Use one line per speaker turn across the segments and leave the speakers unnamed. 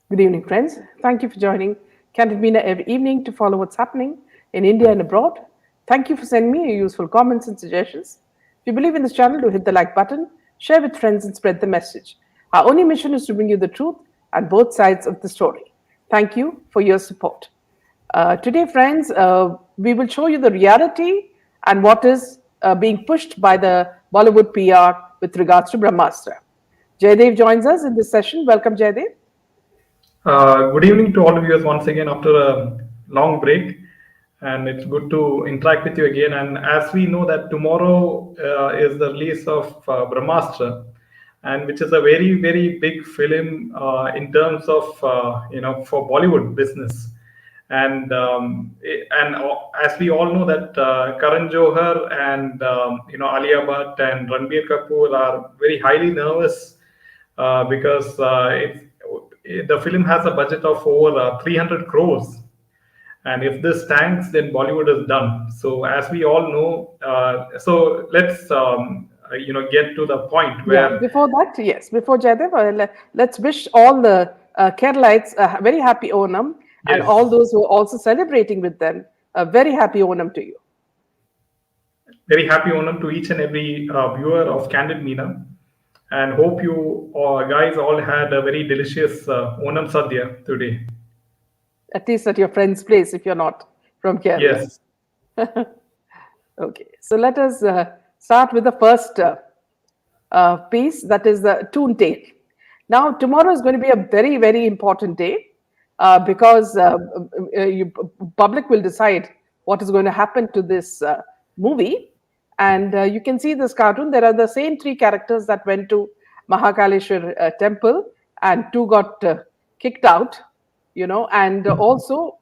Good evening, friends. Thank you for joining Candid Meena every evening to follow what's happening in India and abroad. Thank you for sending me your useful comments and suggestions. If you believe in this channel, do hit the like button, share with friends, and spread the message. Our only mission is to bring you the truth and both sides of the story. Thank you for your support. Today, friends, we will show you the reality and what is being pushed by the Bollywood PR with regards to Brahmastra. Jaydev joins us in this session. Welcome, Jaydev.
Good evening to all the viewers once again after a long break, and it's good to interact with you again. And as we know that tomorrow is the release of Brahmastra, and which is a very big film in terms of for Bollywood business. And as we all know that Karan Johar and Alia Bhatt and Ranbir Kapoor are very highly nervous because the film has a budget of over 300 crores, and if this tanks, then Bollywood is done. So as we all know, so let's get to the point
Yeah,
where
before that, yes, before Jaidev, let's wish all the Keralites a very happy Onam and all
yes,
those who are also celebrating with them a very happy Onam to you.
very happy Onam to each and every viewer of Candid Meena, and hope you guys all had a very delicious Onam Sadhya today.
At least at your friend's place if you're not from Kerala.
Yes.
Okay, so let us start with the first piece, that is the Toon Tale. Now, tomorrow is going to be a very important day because public will decide what is going to happen to this movie. And you can see this cartoon. There are the same three characters that went to Mahakaleshwar temple, and two got kicked out, and also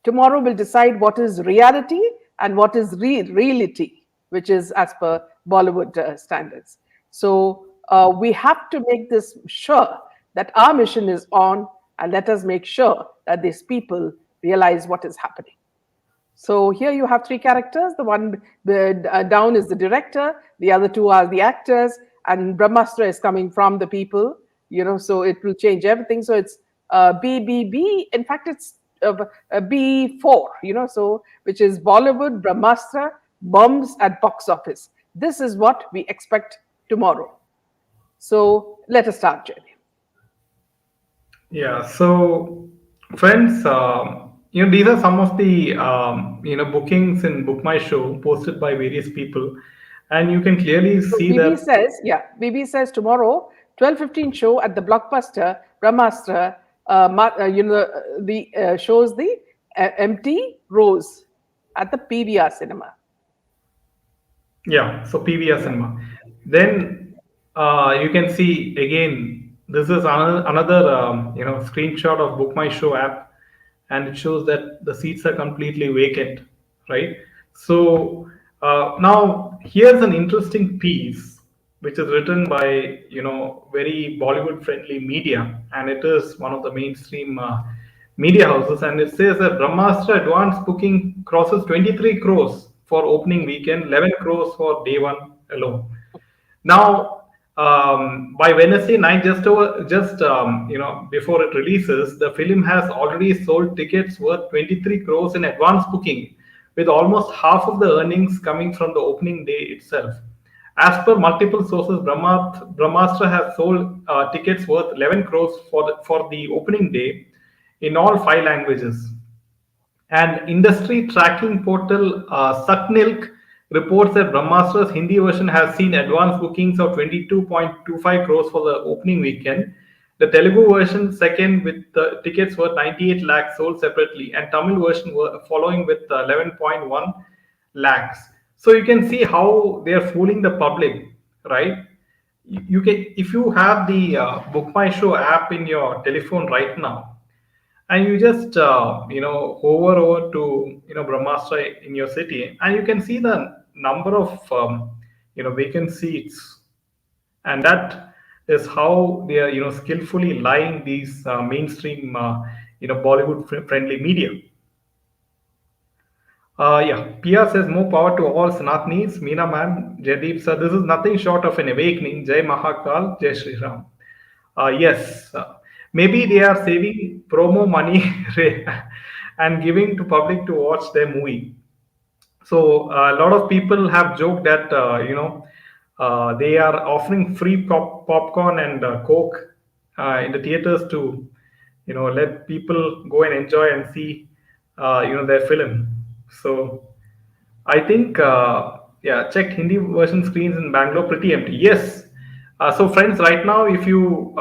tomorrow will decide what is reality and what is reality, which is as per Bollywood standards. So we have to make this sure that our mission is on, and let us make sure that these people realize what is happening. So here you have three characters. The one down is the director, the other two are the actors, and Brahmastra is coming from the people, so it will change everything. So it's BBB. In fact, it's B4, so which is Bollywood Brahmastra bombs at box office. This is what we expect tomorrow. So let us start, Jenny.
Yeah. So, friends, these are some of the bookings in Book My Show posted by various people, and you can clearly
So
see that.
BB says tomorrow, 12:15 show at the Blockbuster Brahmastra. The shows the empty rows at the PVR cinema.
Yeah, so PVR cinema. Then you can see again. This is another screenshot of Book My Show app, and it shows that the seats are completely vacant, right? So now here's an interesting piece which is written by very Bollywood friendly media, and it is one of the mainstream media houses, and it says that Brahmastra advance booking crosses 23 crores for opening weekend, 11 crores for day one alone. Now, by Wednesday night, before it releases, the film has already sold tickets worth 23 crores in advance booking, with almost half of the earnings coming from the opening day itself. As per multiple sources, Brahmastra has sold tickets worth 11 crores for the opening day in all five languages. And industry tracking portal Saknilk reports that Brahmastra's Hindi version has seen advance bookings of 22.25 crores for the opening weekend. The Telugu version second with the tickets worth 98 lakhs sold separately, and Tamil version following with 11.1 lakhs. So you can see how they are fooling the public, right? You can, if you have the Book My Show app in your telephone right now, and you just hover over to Brahmastra in your city, and you can see the number of vacant seats, and that is how they are skillfully lying these mainstream Bollywood friendly media. Yeah, Pia says more power to all Sanatnis. Meena ma'am, Jaideep sir, this is nothing short of an awakening. Jai Mahakal, Jai Shri Ram. Yes. Maybe they are saving promo money and giving to public to watch their movie. So a lot of people have joked that they are offering free popcorn and coke in the theaters to let people go and enjoy and see their film. So I think, yeah, checked Hindi version screens in Bangalore pretty empty. Yes. So friends, right now, if you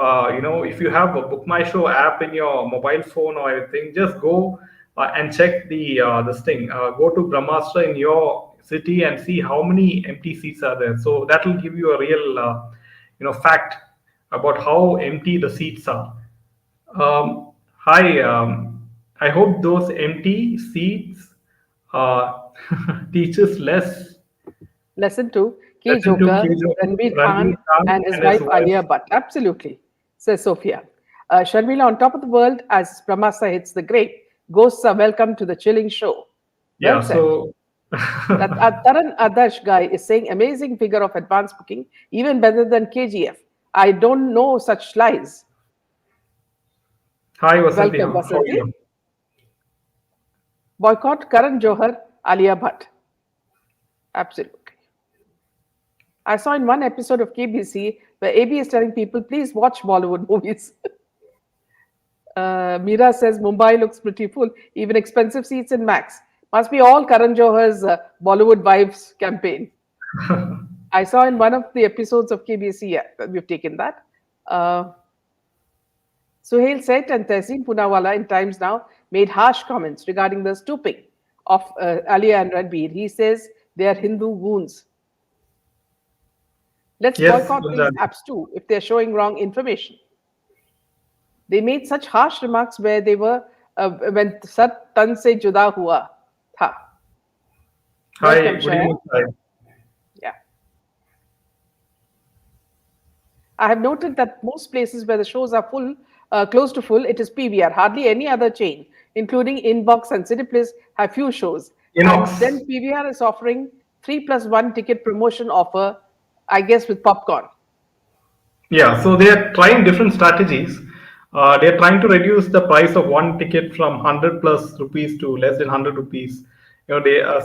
if you have a Book My Show app in your mobile phone or anything, just go and check the this thing. Go to Brahmastra in your city and see how many empty seats are there. So that will give you a real fact about how empty the seats are. Hi, I hope those empty seats uh, teaches less.
Lesson two, K
Lesson to
Joker,
Kejo,
Ranveer
Ranveer
Khan,
Khan
and his
and his
wife
wife.
Alia Bhatt. Absolutely, says Sophia. Sharmila, on top of the world, as Brahmastra hits the grave, ghosts are welcome to the chilling show. Well
Yeah,
said.
so
That Taran Adarsh guy is saying amazing figure of advance booking, even better than KGF. I don't know such lies.
hi Vasanti,
Welcome,
how are
Vasanti.
you?
Boycott Karan Johar, Alia Bhatt. Absolutely. I saw in one episode of KBC where AB is telling people, please watch Bollywood movies. Meera says Mumbai looks pretty full, even expensive seats in Max. Must be all Karan Johar's Bollywood Vibes campaign. I saw in one of the episodes of KBC, yeah, we've taken that. Uh, Suhail Seth and Tehseen Poonawalla in Times Now made harsh comments regarding the stooping of Alia and Ranbir. He says they are Hindu goons. Let's
Yes,
boycott these
Gunjali.
apps too if they're showing wrong information. They made such harsh remarks where they were when Sat Tan se juda hua tha.
Hi,
Welcome,
good
Shaya.
evening. Hi.
Yeah. I have noted that most places where the shows are full, close to full, it is PVR. Hardly any other chain, including Inbox and Cineplace, have few shows. And
Inox.
then PVR is offering 3+1 ticket promotion offer, I guess, with popcorn.
Yeah, so they are trying different strategies. They are trying to reduce the price of one ticket from 100 plus rupees to less than 100 rupees.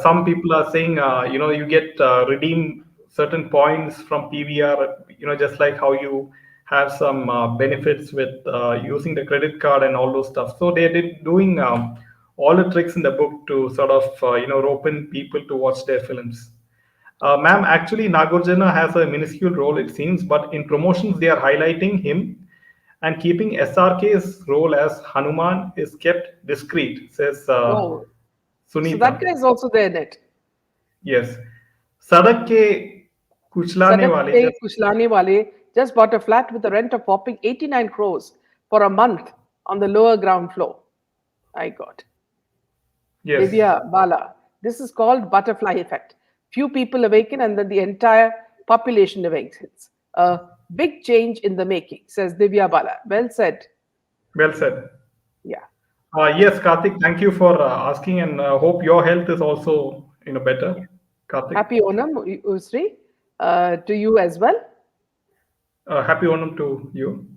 Some people are saying you get redeem certain points from PVR. Just like how you have some benefits with using the credit card and all those stuff. So they are doing all the tricks in the book to sort of rope in people to watch their films. Ma'am, actually, Nagarjuna has a minuscule role, it seems, but in promotions, they are highlighting him and keeping SRK's role as Hanuman is kept discreet, says
Oh, so that
Sunita.
guy is also there in it.
Yes. Sadak ke kuchlane
Sadak
wale
Pe
just,
Kushlane Wale just bought a flat with a rent of whopping 89 crores for a month on the lower ground floor. My God.
yes.
Divya Bala. This is called butterfly effect. Few people awaken and then the entire population awakens. A big change in the making, says Divya Bala. Well said.
Well said.
Yeah.
Yes, Karthik, thank you for asking and hope your health is also better, Karthik.
Happy Onam, Usri, to you as well.
Happy Onam to you.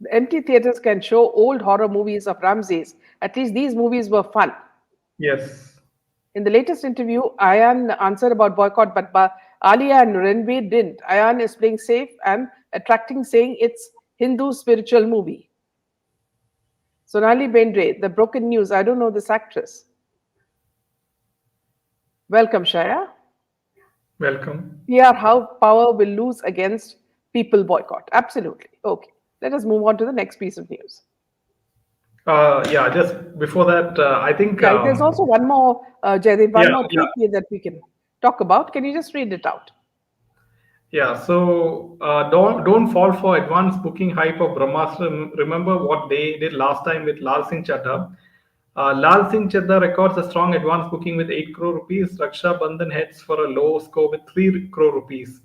The empty theaters can show old horror movies of Ramses. At least these movies were fun.
Yes.
In the latest interview, Ayan answered about boycott, but Alia and Ranveer didn't. Ayan is playing safe and attracting, saying it's Hindu spiritual movie. Sonali Bendre, the broken news. I don't know this actress. Welcome, Shaya.
Welcome.
PR, how power will lose against people boycott. Absolutely. Okay. Let us move on to the next piece of news.
Yeah, just before that, I think,
Yeah, there's also one more, Jaidev, one
yeah,
more
yeah,
tweet here that we can talk about. Can you just read it out?
yeah. So don't fall for advanced booking hype of Brahmastra. Remember what they did last time with Lal Singh Chadha. Lal Singh Chadha records a strong advance booking with 8 crore rupees. Raksha Bandhan heads for a low score with 3 crore rupees.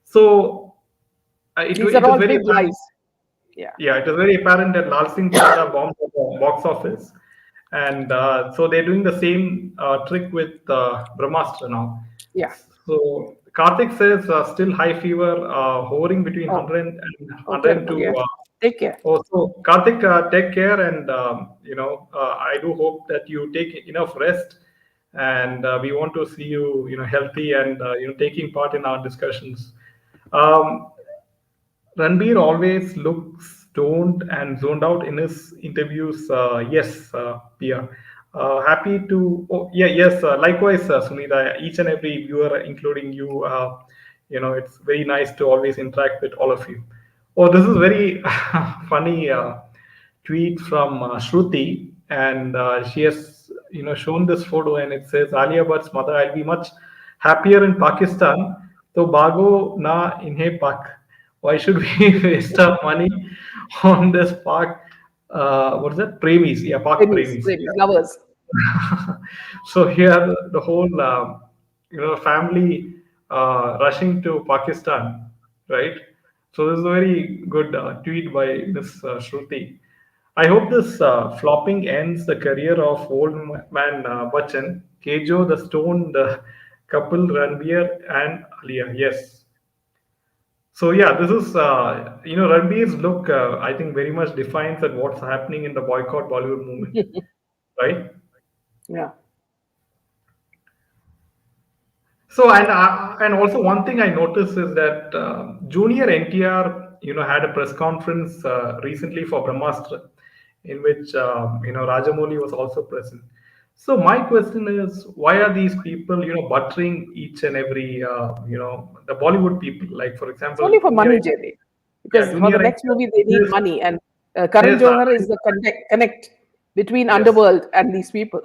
So
These
it
are
is
all
very
big
apparent.
lies. Yeah.
Yeah, it is very apparent that Lal Singh Chadha bombed at the box office, and so they're doing the same trick with Brahmastra now.
Yeah.
So Karthik says still high fever, hovering between
Oh,
100 and
oh, terrible.
102.
Yes. Take care.
So Karthik, take care, and I do hope that you take enough rest, and we want to see you, healthy and taking part in our discussions. Um, Ranbir always looks stoned and zoned out in his interviews. Yes, Pia. Happy to. Oh, yeah, yes. Likewise, Sunita. Each and every viewer, including you, it's very nice to always interact with all of you. Oh, this is very funny tweet from Shruti, and she has shown this photo, and it says Alia Bhatt's mother. I'll be much happier in Pakistan. So bago na inhe pak. Why should we waste our money on this park? What is that? Premies. Yeah, park
Premies,
premies.
premies, lovers.
So here the whole family rushing to Pakistan, right? So this is a very good tweet by Miss Shruti. I hope this flopping ends the career of old man Bachchan, Kejo, the stoned couple Ranbir and Alia. Yes. So yeah, this is Ranbir's look. I think very much defines that what's happening in the boycott Bollywood movement, right?
Yeah.
So and also one thing I noticed is that Junior NTR had a press conference recently for Brahmastra, in which Rajamouli was also present. So my question is, why are these people buttering each and every the Bollywood people? Like for
It's only
example,
for
Junior,
money, JB.
yeah,
Because for the
Junior
next movie, they
NTR,
need money. And Karan
there's
Johar is the connect between
yes.
underworld and these people.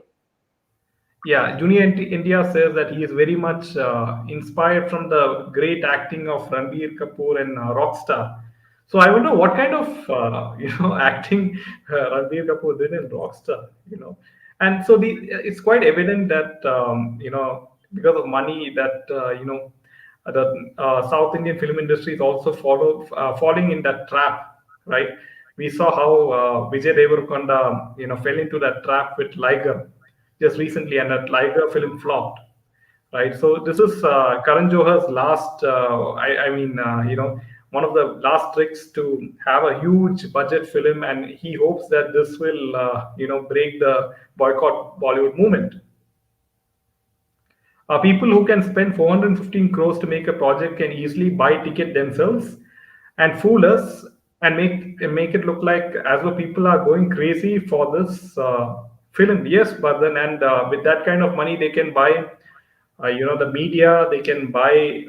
Yeah, Junior India says that he is very much inspired from the great acting of Ranbir Kapoor and Rockstar. So I wonder what kind of acting Ranbir Kapoor did in Rockstar. And so it's quite evident that because of money that the South Indian film industry is also falling in that trap, right? We saw how Vijay Deverakonda fell into that trap with Liger just recently, and that Liger film flopped, right? So this is Karan Johar's last. One of the last tricks to have a huge budget film, and he hopes that this will, break the boycott Bollywood movement. People who can spend 415 crores to make a project can easily buy ticket themselves and fool us and make it look like as though people are going crazy for this film. Yes, but then and with that kind of money they can buy the media, they can buy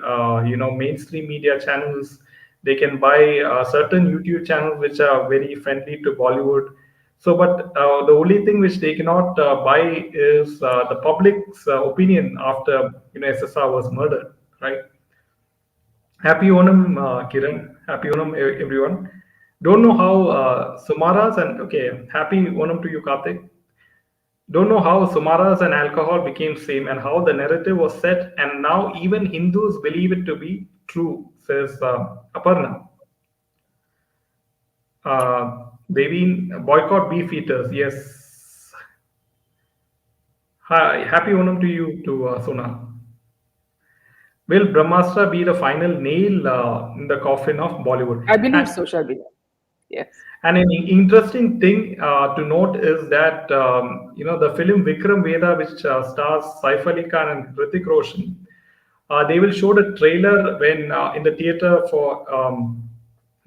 mainstream media channels, they can buy certain YouTube channels which are very friendly to Bollywood. So but the only thing which they cannot buy is the public's opinion after SSR was murdered, right? Happy Onam, Kiran. Happy Onam, everyone. Don't know how Sumaras and okay, happy Onam to you, Karthik. Don't know how Sumaras and alcohol became same and how the narrative was set, and now even Hindus believe it to be true, says Aparna. Baby, boycott beef eaters. Yes. Hi, happy Onam to you, to Sona. Will Brahmastra be the final nail in the coffin of Bollywood?
I believe so, shall be. Yes.
And an interesting thing to note is that the film Vikram Veda, which stars Saif Ali Khan and Hrithik Roshan, they will show the trailer when in the theater for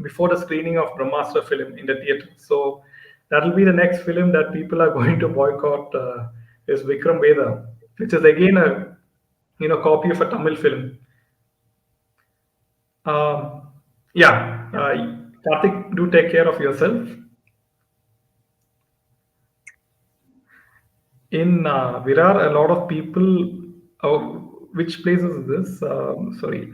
before the screening of Brahmastra film in the theater. So that will be the next film that people are going to boycott is Vikram Veda, which is again a copy of a Tamil film. Um, yeah, Karthik, do take care of yourself. In Virar, a lot of people. Which place is this? Sorry,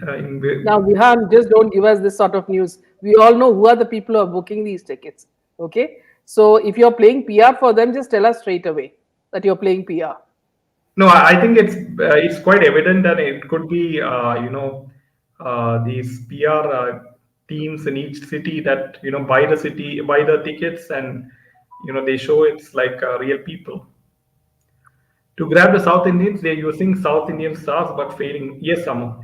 Now, Vihan, just don't give us this sort of news. We all know who are the people who are booking these tickets. Okay. So if you're playing PR for them, just tell us straight away that you're playing PR.
No, I think it's quite evident that it could be these PR teams in each city that buy the tickets, and they show it's like real people. To grab the South Indians, they're using South Indian stars but failing. Yes, Amma.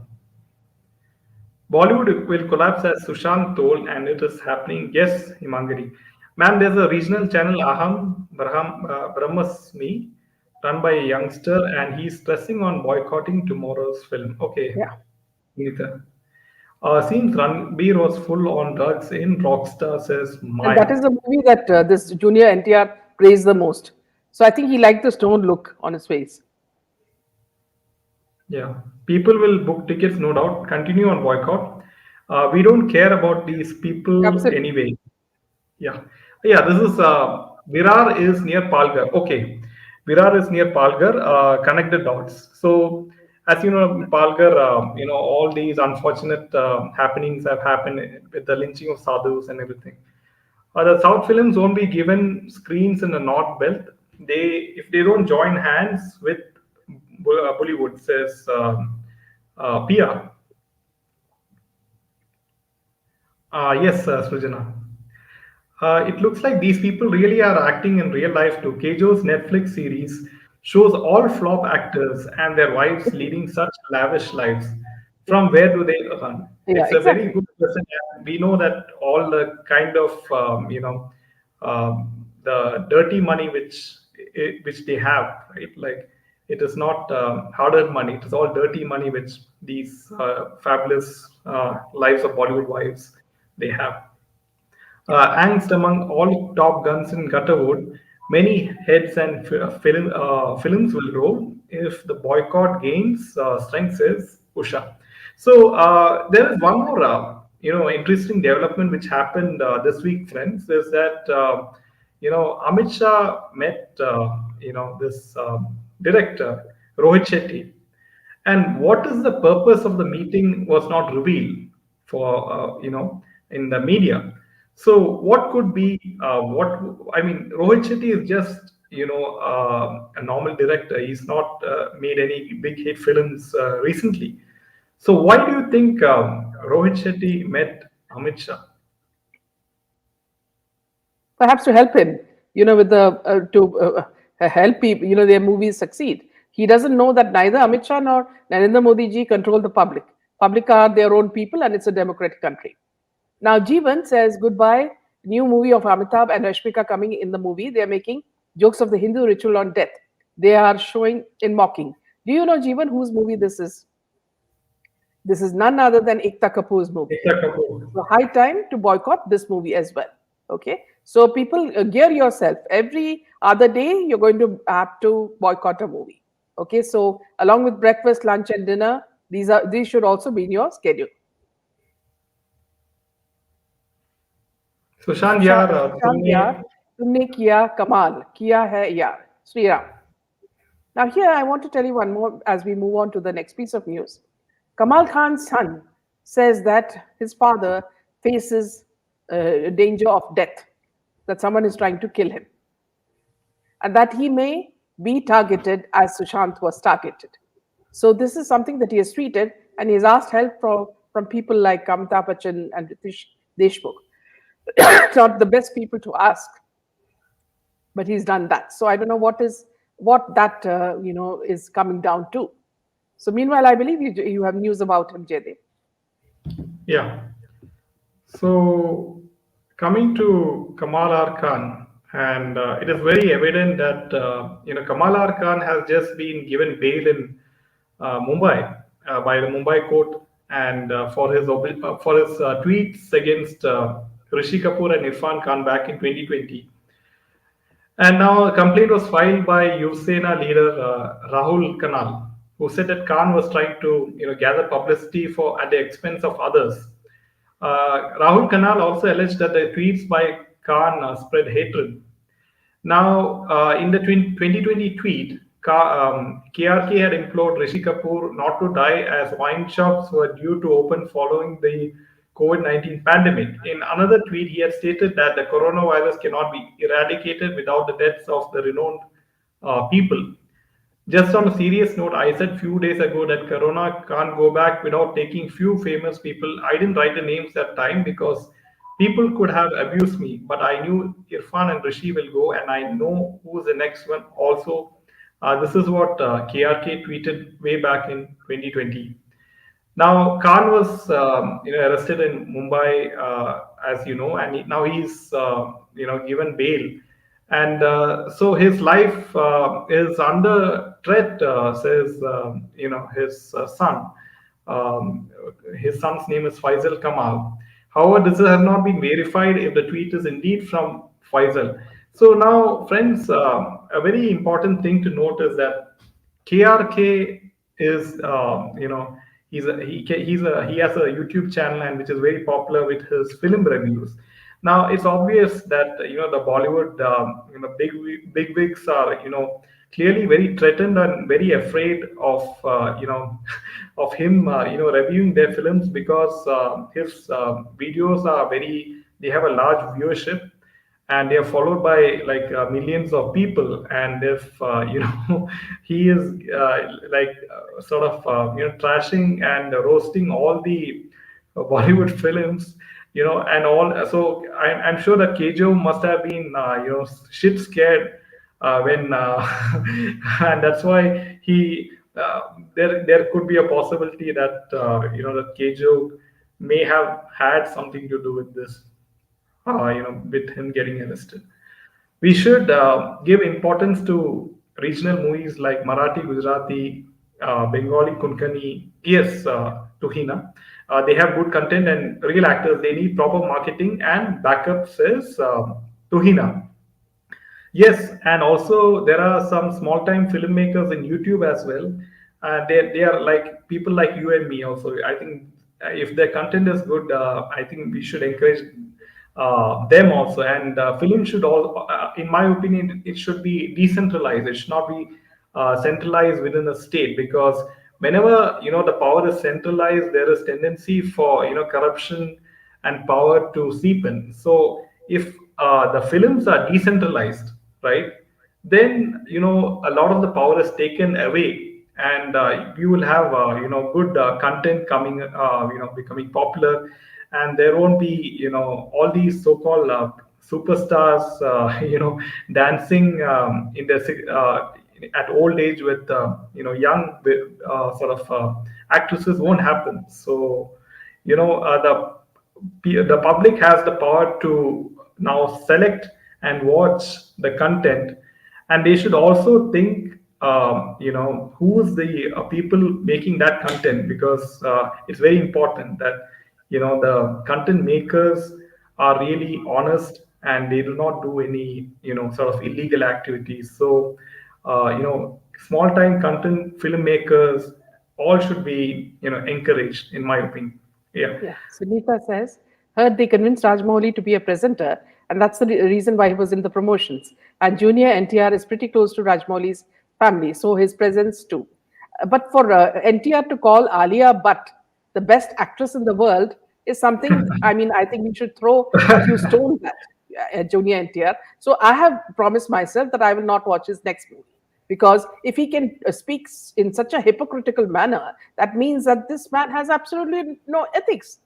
Bollywood will collapse as Sushant told, and it is happening. Yes, Himangari. Ma'am, there's a regional channel, Brahmasmi, run by a youngster, and he's stressing on boycotting tomorrow's film. Okay,
Yeah.
Neither. Seems Ranbir was full on drugs in Rockstar, says
And that
Maya.
is the movie that this junior NTR praised the most. So I think he liked the stone look on his face.
Yeah, people will book tickets, no doubt. Continue on boycott. We don't care about these people
Absolutely.
anyway. Yeah, yeah. This is Virar is near Palghar. Okay, Virar is near Palghar. Connect the dots. So, as you know, Palghar, all these unfortunate happenings have happened with the lynching of sadhus and everything. The South films won't be given screens in the North Belt. If they don't join hands with Bollywood, says Pia. Yes, Srijana. It looks like these people really are acting in real life too. Kejo's Netflix series shows all flop actors and their wives leading such lavish lives. From where do they run?
Yeah,
It's a very
exactly.
good question. And we know that all the kind of the dirty money which they have, right? Like it is not hard-earned money; it is all dirty money which these fabulous lives of Bollywood wives they have. Angst among all top guns in Gutterwood, many heads and films will roll if the boycott gains strength, says Usha. So there is one more, interesting development which happened this week, friends, is that Amit Shah met this director Rohit Shetty, and what is the purpose of the meeting was not revealed for in the media. So what could be what I mean, Rohit Shetty is just a normal director. He's not made any big hit films recently. So why do you think Rohit Shetty met Amit Shah?
Perhaps to help him, with the help people, their movies succeed. He doesn't know that neither Amit Shah nor Narendra Modi ji control the public. Public are their own people, and it's a democratic country. Now, Jeevan says goodbye. New movie of Amitabh and Rashmika coming in the movie. They are making jokes of the Hindu ritual on death. They are showing in mocking. Do you know, Jeevan, whose movie this is? This is none other than Ekta Kapoor's movie.
Ekta Kapoor.
So high time to boycott this movie as well. Okay. So people gear yourself. Every other day, you're going to have to boycott a movie. Okay. So along with breakfast, lunch, and dinner, these should also be in your schedule.
Sushant Yar,
Sushant यार तुमने किया कमाल किया है यार Sri Ram. Now here I want to tell you one more as we move on to the next piece of news. Kamal Khan's son says that his father faces danger of death, that someone is trying to kill him, and that he may be targeted as Sushant was targeted. So this is something that he has tweeted, and he has asked help from people like Amitabh Bachchan and Ritesh Deshmukh. It's not the best people to ask, but he's done that. So I don't know what that is coming down to. So meanwhile, I believe you have news about him, Jaydev.
yeah. So, coming to Kamal R. Khan, and it is very evident that Kamal R. Khan has just been given bail in Mumbai by the Mumbai court, and for his tweets against Rishi Kapoor and Irfan Khan back in 2020. And now a complaint was filed by Yuv Sena leader Rahul Kanal, who said that Khan was trying to gather publicity for at the expense of others. Rahul Kanal also alleged that the tweets by Khan spread hatred. Now, in the 2020 tweet, KRK had implored Rishi Kapoor not to die as wine shops were due to open following the COVID-19 pandemic. In another tweet, he had stated that the coronavirus cannot be eradicated without the deaths of the renowned people. Just on a serious note, I said few days ago that Corona can't go back without taking few famous people. I didn't write the names that time because people could have abused me, but I knew Irfan and Rishi will go, and I know who's the next one. Also, this is what KRK tweeted way back in 2020. Now, Khan was arrested in Mumbai, as you know, and now he's given bail, and so his life is under threat. Says his son. Um, his son's name is Faisal Kamal. However, this has not been verified if the tweet is indeed from Faisal. So now, friends, a very important thing to note is that KRK is he has a YouTube channel and which is very popular with his film reviews. Now it's obvious that the Bollywood big wigs are clearly very threatened and very afraid of of him reviewing their films because his videos are very they have a large viewership and they are followed by like millions of people, and if he is sort of trashing and roasting all the Bollywood films, and all. So I'm sure that Kejo must have been shit scared when and that's why he there could be a possibility that that Kejo may have had something to do with this, with him getting arrested. We should give importance to regional movies like Marathi, Gujarati, Bengali, Konkani. Yes, Tuhina. They have good content and real actors. They need proper marketing and backup, says Tuhina. Yes, and also there are some small time filmmakers in YouTube as well. They are like people like you and me also. I think if their content is good, I think we should encourage them also. And film should all, in my opinion, it should be decentralized. It should not be centralized within a state, because whenever the power is centralized, there is tendency for corruption and power to seep in. So if the films are decentralized, right, then a lot of the power is taken away, and you will have good content coming, becoming popular, and there won't be all these so-called superstars dancing in their at old age with young sort of actresses. Won't happen. So the public has the power to now select and watch the content, and they should also think who's the people making that content, because it's very important that the content makers are really honest and they do not do any sort of illegal activities. So small time content filmmakers all should be encouraged, in my opinion. Yeah.
Yeah, Sunita says, heard they convinced Rajmouli to be a presenter, and that's the reason why he was in the promotions. And Junior NTR is pretty close to Rajmouli's family, so his presence too. But for NTR to call Alia Bhatt the best actress in the world is something, I mean, I think we should throw a few stones at Junior NTR. So I have promised myself that I will not watch his next movie. Because if he can speak in such a hypocritical manner, that means that this man has absolutely no ethics.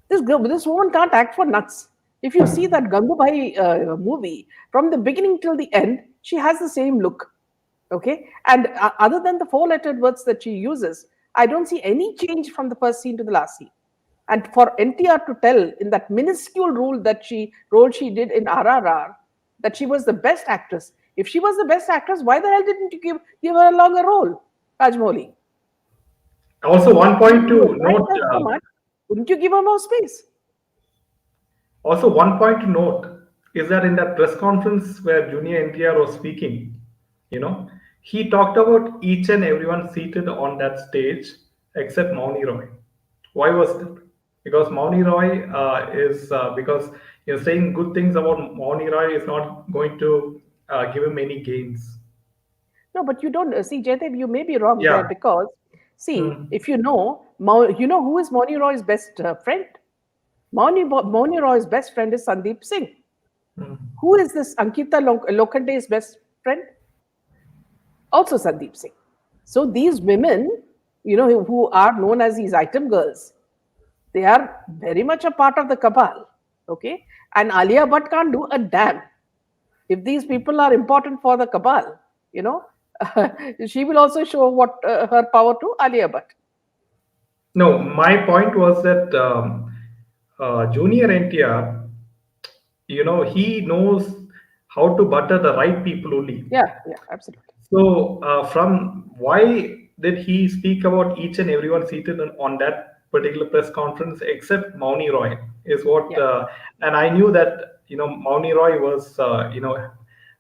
This woman can't act for nuts. If you see that Gangubai movie, from the beginning till the end, she has the same look. Okay, and other than the four-lettered words that she uses, I don't see any change from the first scene to the last scene. And for NTR to tell in that minuscule role she did in RRR that she was the best actress. If she was the best actress, why the hell didn't you give her a longer role, Rajmouli?
Also, one point
You
to
admire
note.
her so much, wouldn't you give her more space?
Also, one point to note is that in that press conference where Junior NTR was speaking, you know, he talked about each and everyone seated on that stage except Mauni Roy. Why was that? Because Mauni Roy is because saying good things about Mauni Roy is not going to give him any gains.
No, but you don't see, Jaydev, you may be wrong there
Yeah.
because, see,
Hmm.
if you know, who is Moni Roy's best friend? Moni Roy's best friend is Sandeep Singh.
Hmm.
Who is this Ankita Lokande's best friend? Also Sandeep Singh. So these women, who are known as these item girls, they are very much a part of the cabal. Okay, and Alia Bhatt can't do a damn. If these people are important for the cabal, she will also show what her power to Alia Bhatt.
No, my point was that Junior NTR, he knows how to butter the right people only.
Yeah, yeah, absolutely.
So, from why did he speak about each and everyone seated on that particular press conference except Mauni Roy? Is what,
Yeah.
and I knew that Mauni Roy was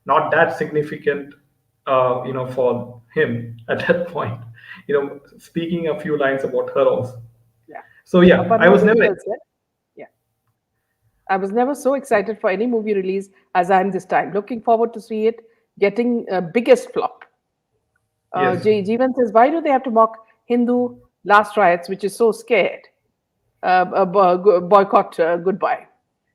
not that significant, for him at that point. Speaking a few lines about her also.
Yeah.
So yeah, I
Aparna,
was
very
never.
well said. Yeah. I was never so excited for any movie release as I am this time. Looking forward to see it getting biggest flop.
Yes.
Jeevan says, why do they have to mock Hindu last riots, which is so scared? Boycott goodbye.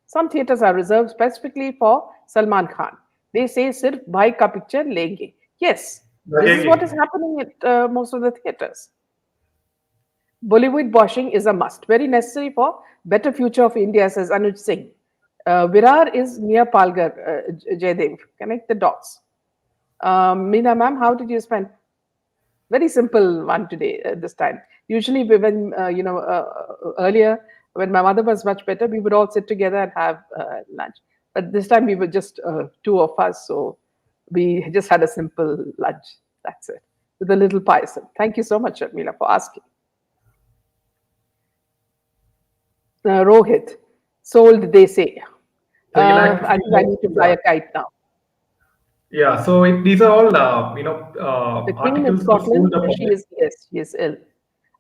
Some theaters are reserved specifically for Salman Khan. They say sirf bhai ka picture lenge. Yes, this is what is
Again,
happening at most of the theaters. Bollywood washing is a must, very necessary for better future of India, says Anuj Singh. Virar is near Palgar, Jaydev. Connect the dots. Meena ma'am, how did you spend? Very simple one today, this time. Usually, when earlier, when my mother was much better, we would all sit together and have lunch. But this time, we were just two of us, so we just had a simple lunch. That's it, with a little payasam. Thank you so much, Sharmila, for asking. Rohit, sold, they say.
so you'll actually
I think I
like
need to fly
to,
a kite now.
yeah. So these are all
The Queen in
articles to fool
Scotland,
the
she
public.
is, yes, she is ill,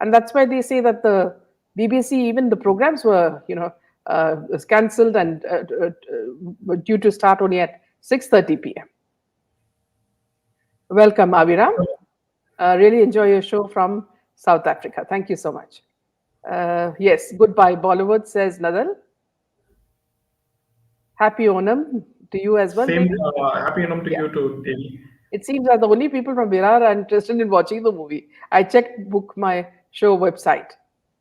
and that's why they say that the BBC, even the programs were, was cancelled and were due to start only at 6:30 p.m. Welcome, Aviram. Really enjoy your show from South Africa. Thank you so much. Yes, goodbye, Bollywood, says Nadal. Happy Onam to you as well,
Same
Devi.
happy Onam to
Yeah.
you too, Devi.
It seems that the only people from Virar are interested in watching the movie. I checked book my show website.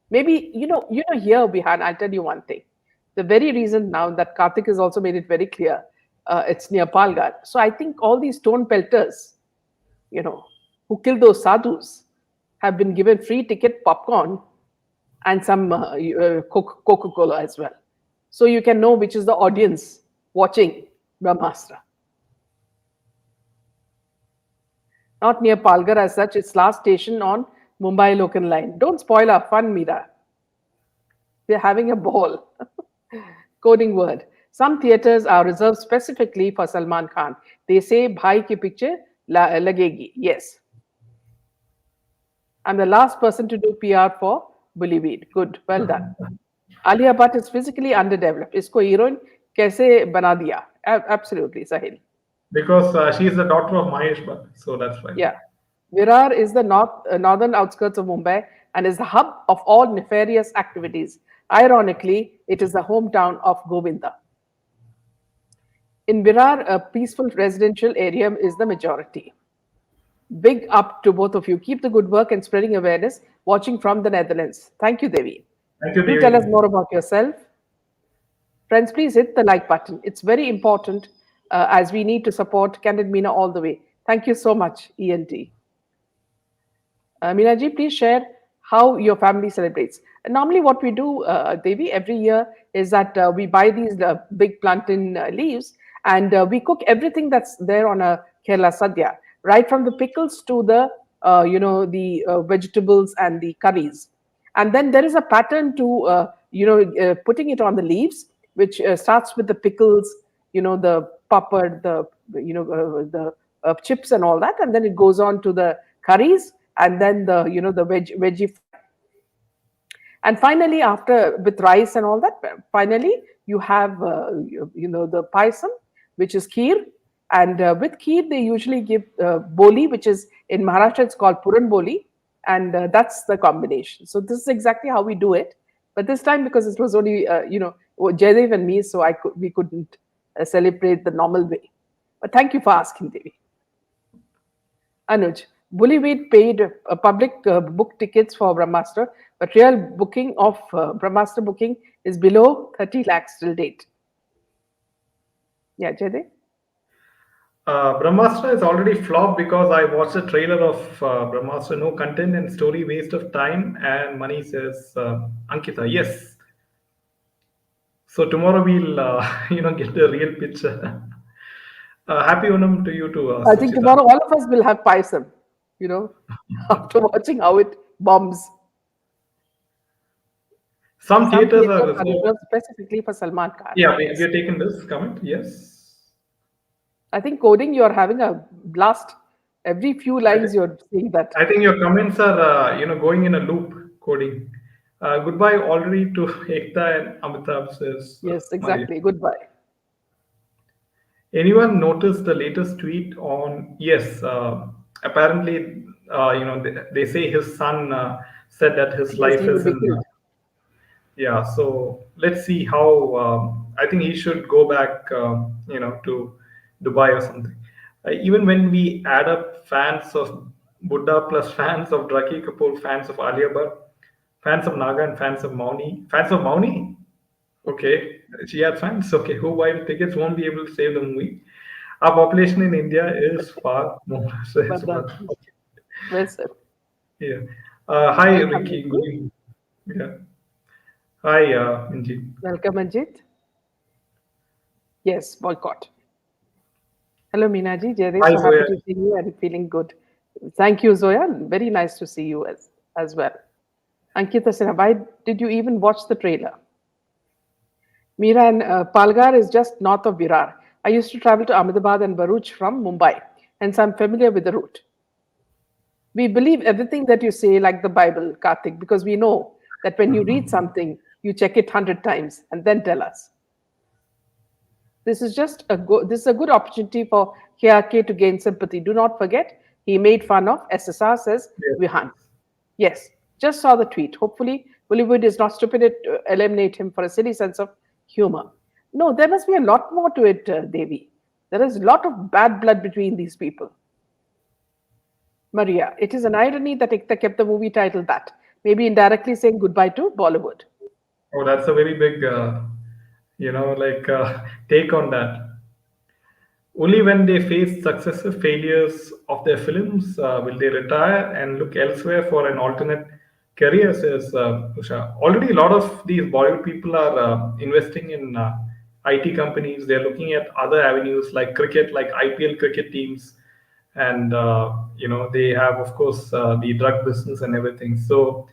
Maybe here, Bihan, I'll tell you one thing. The very reason now that Karthik has also made it very clear, it's near Palgar. So I think all these stone pelters, you know, who killed those sadhus, have been given free ticket popcorn and some Coca-Cola as well. So you can know which is the audience watching Brahmastra. Not near Palgar as such, it's last station on Mumbai local line. Don't spoil our fun, Mira. We're having a ball. Coding word. Some theaters are reserved specifically for Salman Khan. They say bhai ki picture lagegi. Yes. I'm the last person to do PR for Bollywood. Good. Well done. Alia Bhatt is physically underdeveloped. Isko heroine kaise bana diya? Absolutely, Sahil.
Because she is the daughter of Mahesh Bhatt, so that's why.
Yeah. Virar is the northern outskirts of Mumbai and is the hub of all nefarious activities. Ironically, it is the hometown of Govinda. In Virar, a peaceful residential area is the majority. Big up to both of you. Keep the good work and spreading awareness. Watching from the Netherlands. Thank you, Devi.
Thank you,
Do tell us
Devi.
more about yourself. Friends, please hit the like button. It's very important as we need to support Candid Meena all the way. Thank you so much, ENT. Meenaji, please share how your family celebrates. Normally, what we do, Devi, every year is that we buy these big plantain leaves and we cook everything that's there on a Kerala Sadhya, right from the pickles to the, the vegetables and the curries. And then there is a pattern to, putting it on the leaves, which starts with the pickles, the papad, the chips and all that, and then it goes on to the curries, and then the the veggie fry. And finally, after with rice and all that, finally you have the paisam, which is kheer, and with kheer they usually give boli, which is in Maharashtra it's called puran boli, and that's the combination. So this is exactly how we do it. But this time, because it was only Jaydev and me, so we couldn't celebrate the normal way. But thank you for asking, Devi. Anuj, Bollywood paid public book tickets for Brahmastra, but real booking of Brahmastra booking is below 30 lakhs till date. Yeah, Jaydev?
Brahmastra is already flopped because I watched a trailer of Brahmastra. No content and story, waste of time and money, says Ankita. Yes. So tomorrow we'll, get the real picture. Happy Onam to you too,
I think
Suchita.
tomorrow all of us will have paisam, you know, after watching how it bombs.
Some
Some
theaters
theaters
are
are
so.
reserved specifically for Salman Khan.
Yeah, we
Yes.
are taking this comment. Yes.
I think coding, you're having a blast. Every few
I,
lines,
th-
you're saying that.
I think your comments are, going in a loop coding. Goodbye already to Ekta and Amitabh, says
Yes,
Maria.
exactly. Goodbye.
Anyone noticed the latest tweet on? Yes, apparently, they say his son said that his
Yes,
life
he will
is
be
in.
killed.
Yeah, so let's see how. I think he should go back, to Dubai or something. Even when we add up fans of Buddha plus fans of Draki Kapoor, fans of Alia Bhatt, fans of Naga, and fans of Mauni. Okay, she has fans. Okay, who buy the tickets won't be able to save the movie. Our population in India is far more.
But
Okay.
well said.
Yeah. Hi,
Welcome,
Ricky. Good
Manjeet.
evening. Yeah. Hi, Minji.
Welcome, Manjeet. Yes, boycott. Hello, Minaji. Jay,
Hi,
so happy
Zoya.
to see you and feeling good. Thank you, Zoya. Very nice to see you as well. Ankita Sinha, why did you even watch the trailer? Meera and Palghar is just north of Virar. I used to travel to Ahmedabad and Bharuch from Mumbai, hence I'm familiar with the route. We believe everything that you say, like the Bible, Karthik, because we know that when you read something, you check it 100 times and then tell us. This is a good opportunity for KRK to gain sympathy. Do not forget, he made fun of SSR, says
Yes.
Vihan. Yes, just saw the tweet. Hopefully, Bollywood is not stupid to eliminate him for a silly sense of humor. No, there must be a lot more to it, Devi. There is a lot of bad blood between these people. Maria, it is an irony that Ekta kept the movie title that, maybe indirectly saying goodbye to Bollywood.
Oh, that's a very big, take on that. Only when they face successive failures of their films will they retire and look elsewhere for an alternate career, says Usha. Already, a lot of these Bollywood people are investing in IT companies. They're looking at other avenues like cricket, like IPL cricket teams, and they have, of course, the drug business and everything. So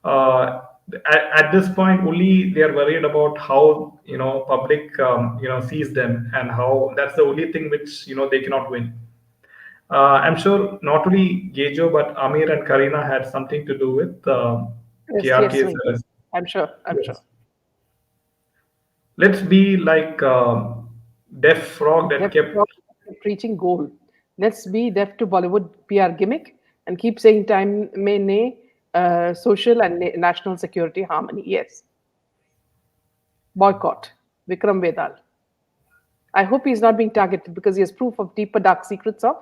uh, at this point only they are worried about how public sees them, and how that's the only thing which they cannot win. I'm sure not only Gejo but Amir and Karina had something to do with
Yes, yes,
KRK's
yes.
arrest.
I'm sure. I'm sure.
Yes. Let's be like deaf frog that
Deaf
kept.
to preaching gold. Let's be deaf to Bollywood PR gimmick and keep saying time may nay, social and national security harmony. Yes. Boycott. Vikram Vedal. I hope he's not being targeted because he has proof of deeper dark secrets of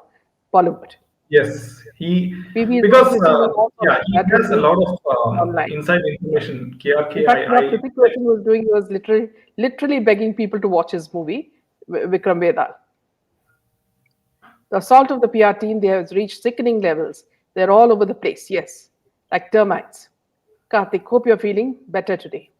Bollywood.
Yes, he,
Maybe his
because
publicity will also
yeah, he
that will
has a
be
lot of
online.
inside information.
In
KRK,
fact, what
I
Hrithik Roshan was doing, he was literally begging people to watch his movie, Vikram Vedal. The assault of the PR team, they have reached sickening levels. They're all over the place, yes, like termites. Karthik, hope you're feeling better today.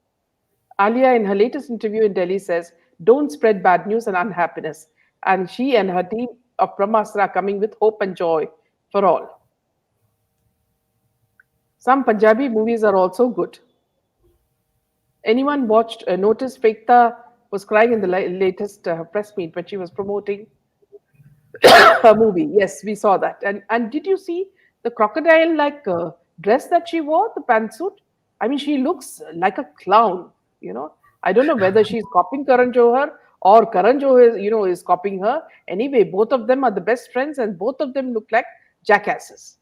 Alia, in her latest interview in Delhi, says, don't spread bad news and unhappiness. And she and her team of Brahmastra are coming with hope and joy for all. Some Punjabi movies are also good. Anyone noticed Fekta was crying in the latest press meet when she was promoting her movie? Yes, we saw that. And did you see the crocodile like dress that she wore, the pantsuit? I mean, she looks like a clown. You know, I don't know whether she's copying Karan Johar or Karan Johar, is copying her. Anyway, both of them are the best friends, and both of them look like jackasses.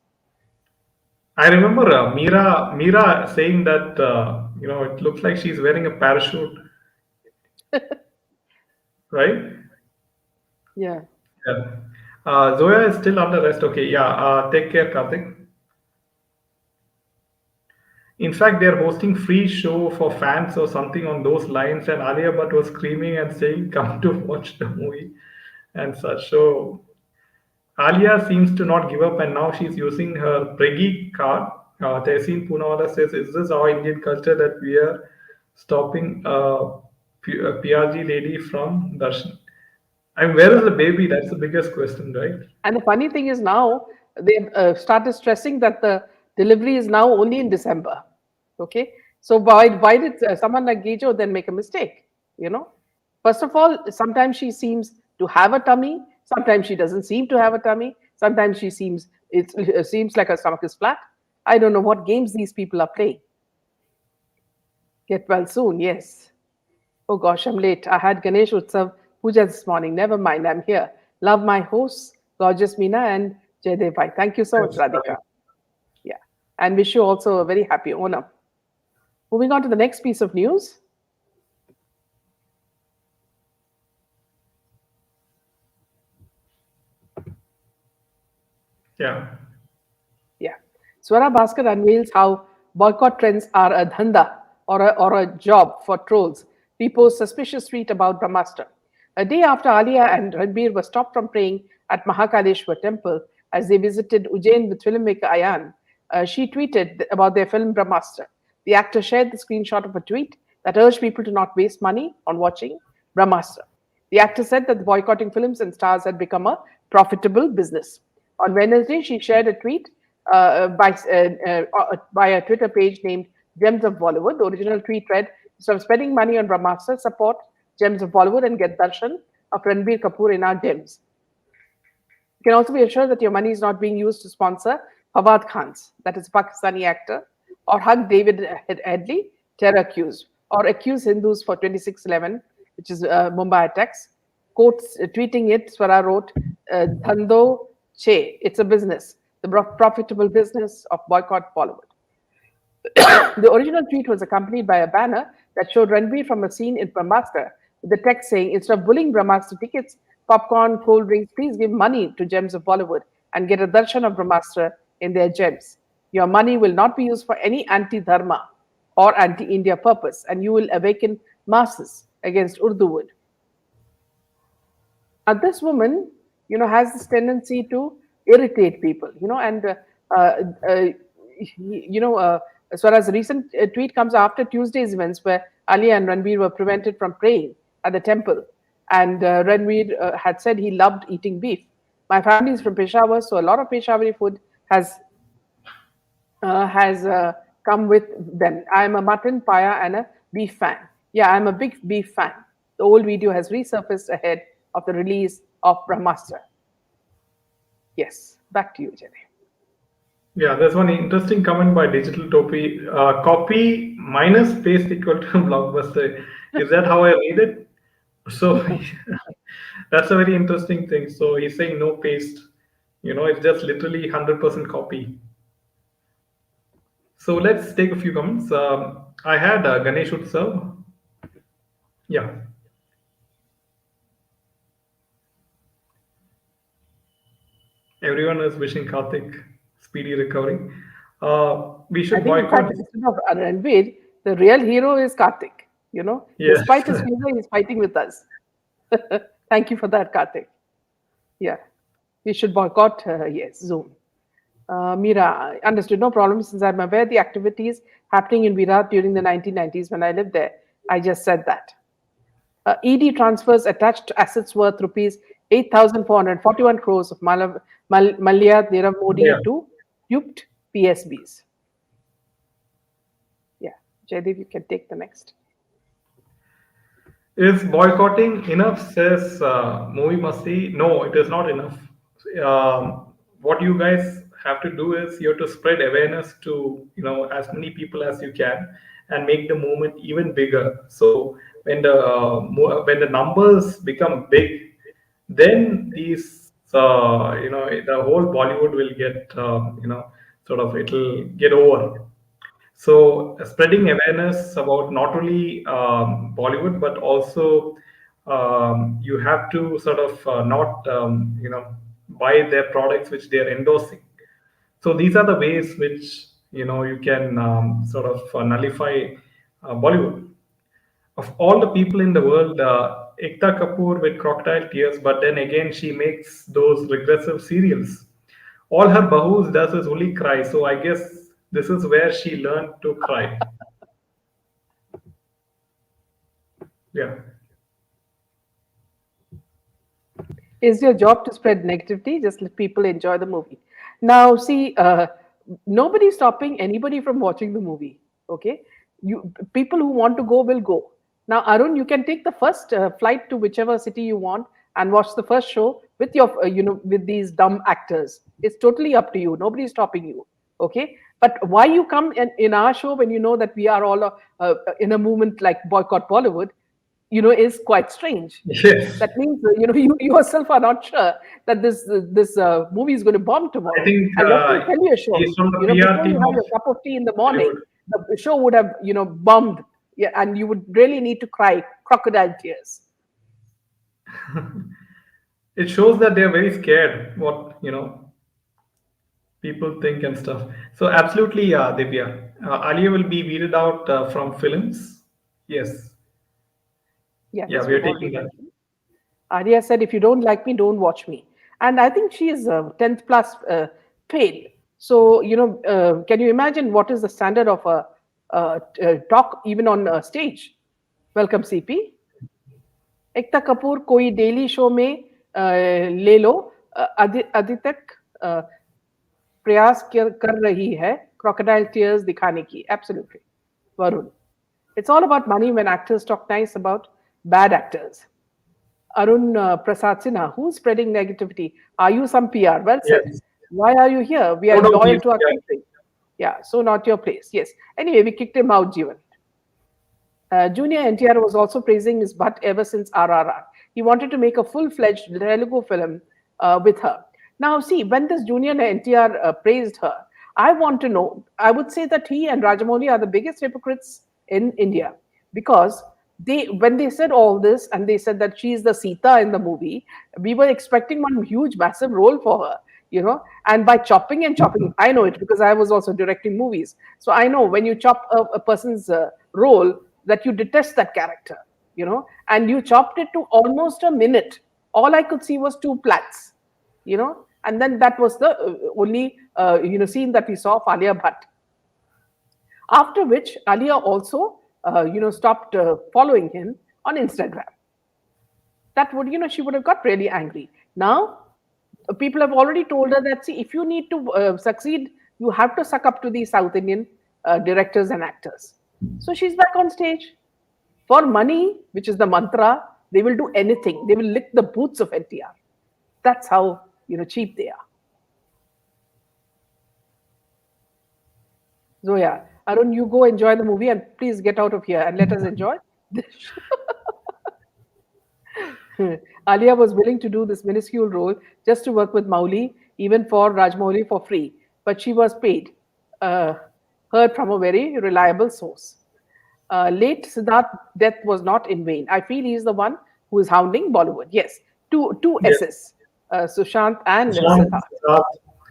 I remember Meera saying that it looks like she's wearing a parachute, right?
Yeah.
Yeah. Zoya is still under arrest. Okay, yeah. Take care, Karthik. In fact, they're hosting free show for fans or something on those lines, and Alia Bhatt was screaming and saying, "Come to watch the movie," and such. So Alia seems to not give up, and now she's using her Preggy card. Tehseen Poonawala says, "Is this our Indian culture that we are stopping a PRG lady from darshan?" I mean, where is the baby? That's the biggest question, right?
And the funny thing is now they've started stressing that the delivery is now only in December. Okay, so why did someone like Gijo then make a mistake? You know, first of all, sometimes she seems to have a tummy. Sometimes she doesn't seem to have a tummy. Sometimes it seems like her stomach is flat. I don't know what games these people are playing. Get well soon, yes. Oh gosh, I'm late. I had Ganesh Utsav puja this morning. Never mind, I'm here. Love my hosts, gorgeous Meena and Jaydev Bhai. Thank you so much,
Yes,
Radhika. Yeah. And wish you also a very happy Onam. Moving on to the next piece of news.
yeah.
Yeah. Swara Bhaskar unveils how boycott trends are a dhanda or a job for trolls. Repost suspicious tweet about Brahmastra. A day after Alia and Ranbir were stopped from praying at Mahakaleshwar temple as they visited Ujjain with filmmaker Ayan, she tweeted about their film Brahmastra. The actor shared the screenshot of a tweet that urged people to not waste money on watching Brahmastra. The actor said that boycotting films and stars had become a profitable business. On Wednesday, she shared a tweet by a Twitter page named Gems of Bollywood. The original tweet read, "Instead of spending money on Brahmastra, support Gems of Bollywood and get darshan of Ranbir Kapoor in our gems. You can also be assured that your money is not being used to sponsor Fawad Khan's, that is a Pakistani actor, or hug David Headley, terror accused, or accuse Hindus for 2611, which is Mumbai attacks." Quotes, tweeting it, Swara wrote, "Dhando che, it's a business, the profitable business of boycott Bollywood." The original tweet was accompanied by a banner that showed Ranbir from a scene in Brahmastra with the text saying, "Instead of bullying Brahmastra tickets, popcorn, cold drinks, please give money to Gems of Bollywood and get a darshan of Brahmastra in their gems. Your money will not be used for any anti-dharma or anti-India purpose, and you will awaken masses against Urduwood." This woman, has this tendency to irritate people, and uh, as far as the recent tweet comes after Tuesday's events where Ali and Ranveer were prevented from praying at the temple, and Ranveer had said he loved eating beef. "My family is from Peshawar, so a lot of Peshawari food has come with them. I am a mutton, paya, and a beef fan. Yeah, I'm a big beef fan." The old video has resurfaced ahead of the release of Brahmastra. Yes, back to you, Jenny.
Yeah, there's one interesting comment by Digital Topi. Copy minus paste equal to blockbuster. Is that how I read it? So that's a very interesting thing. So he's saying no paste. It's just literally 100% copy. So let's take a few comments. I had Ganesh Utsav. Yeah. Everyone is wishing Karthik speedy recovery. We
I
should
think, in fact,
boycott.
instead of Ranveer, the real hero is Karthik.
Yes.
Despite his fever, he's fighting with us. Thank you for that, Karthik. Yeah, we should boycott, yes, Zoom. Mira, understood, no problem, since I'm aware the activities happening in Virat during the 1990s when I lived there. I just said that. ED transfers attached assets worth rupees 8,441 crores of Malia Nirav Modi
Yeah.
to duped PSBs. Yeah, Jaydev, you can take the next.
Is boycotting enough? Says Movie Masti. No, it is not enough. What you guys have to do is you have to spread awareness to as many people as you can and make the movement even bigger. So when the numbers become big, then these the whole Bollywood will get sort of it'll get over. So spreading awareness about not only Bollywood but also you have to sort of not buy their products which they are endorsing. So these are the ways which you can sort of nullify Bollywood. Of all the people in the world, Ekta Kapoor with crocodile tears, but then again she makes those regressive serials. All her bahus does is only cry, so I guess this is where she learned to cry. Yeah.
Is your job to spread negativity? Just let people enjoy the movie. Now, see, nobody's stopping anybody from watching the movie. Okay, you people who want to go will go. Now, Arun, you can take the first flight to whichever city you want and watch the first show with your, with these dumb actors. It's totally up to you. Nobody's stopping you. Okay, but why you come in our show when you know that we are all in a movement like Boycott Bollywood? Is quite strange.
Yes.
That means you yourself are not sure that this movie is going to bomb
I
tomorrow.
think
And let me tell you a
he's
show.
from the PR
Before you
team
have
of
your cup of tea in the morning,
Bollywood.
the show would have bombed. Yeah, and you would really need to cry crocodile tears.
It shows that they're very scared what people think and stuff. So absolutely, Divya. Alia will be weeded out from films. Yes.
Yeah,
Yeah,
this
we are
we've already
taking that.
mentioned. Arya said, if you don't like me, don't watch me. And I think she is 10th plus paid. So, can you imagine what is the standard of a talk even on stage? Welcome, CP. Ekta Kapoor कोई daily show में ले लो अभी तक प्रयास कर रही है crocodile tears दिखाने की. Absolutely. Varun. It's all about money when actors talk nice about bad actors. Arun Prasad Sinha, who's spreading negativity? Are you some PR? Well said.
Yes.
Why are you here? We
No
are
doubt
loyal
he's
to our
PR.
country. Yeah, so not your place. Yes. Anyway, we kicked him out, Jeevan. Junior NTR was also praising his butt ever since RRR. He wanted to make a full-fledged Telugu film with her. Now, see, when this Junior NTR praised her, I want to know, I would say that he and Rajamouli are the biggest hypocrites in India because when they said all this and they said that she's the Sita in the movie, we were expecting one huge, massive role for her, and by chopping and chopping, I know it because I was also directing movies. So I know when you chop a person's role, that you detest that character, and you chopped it to almost a minute. All I could see was two plats, and then that was the only scene that we saw of Alia Bhatt. After which Alia also stopped following him on Instagram. That would, she would have got really angry. Now people have already told her that, see, if you need to succeed, you have to suck up to the South Indian directors and actors. So she's back on stage. For money, which is the mantra, they will do anything. They will lick the boots of NTR. That's how cheap they are. Zoya, Arun, you go enjoy the movie and please get out of here and let us enjoy this. Alia was willing to do this minuscule role just to work with Mauli, even for Rajmouli for free, but she was paid. Heard from a very reliable source. Late Siddharth's death was not in vain. I feel he's the one who is hounding Bollywood. Yes, two
Yes.
S's, Sushant and
Sean,
Siddharth.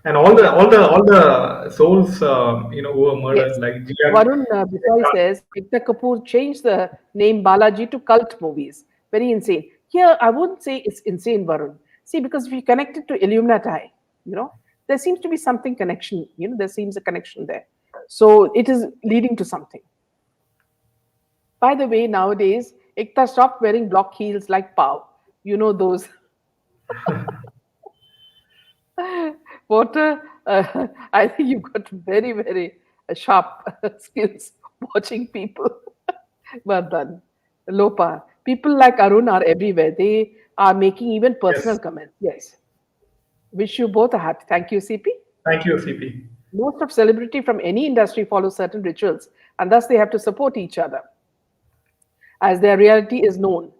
and all the souls who were murdered,
Yes.
like Jia.
Varun Biswal says Ekta Kapoor changed the name Balaji to cult movies. Very insane. Here, I wouldn't say it's insane, Varun. See, because if you connect it to Illuminati, there seems to be something connection. There seems a connection there. So it is leading to something. By the way, nowadays, Ekta stopped wearing block heels like Pau. Those. Water, I think you've got very, very sharp skills watching people. Well done. Lopa. People like Arun are everywhere. They are making even personal
Yes.
comments. Yes. Wish you both a happy. Thank you, CP.
Thank you, CP.
Most of celebrity from any industry follow certain rituals, and thus they have to support each other as their reality is known.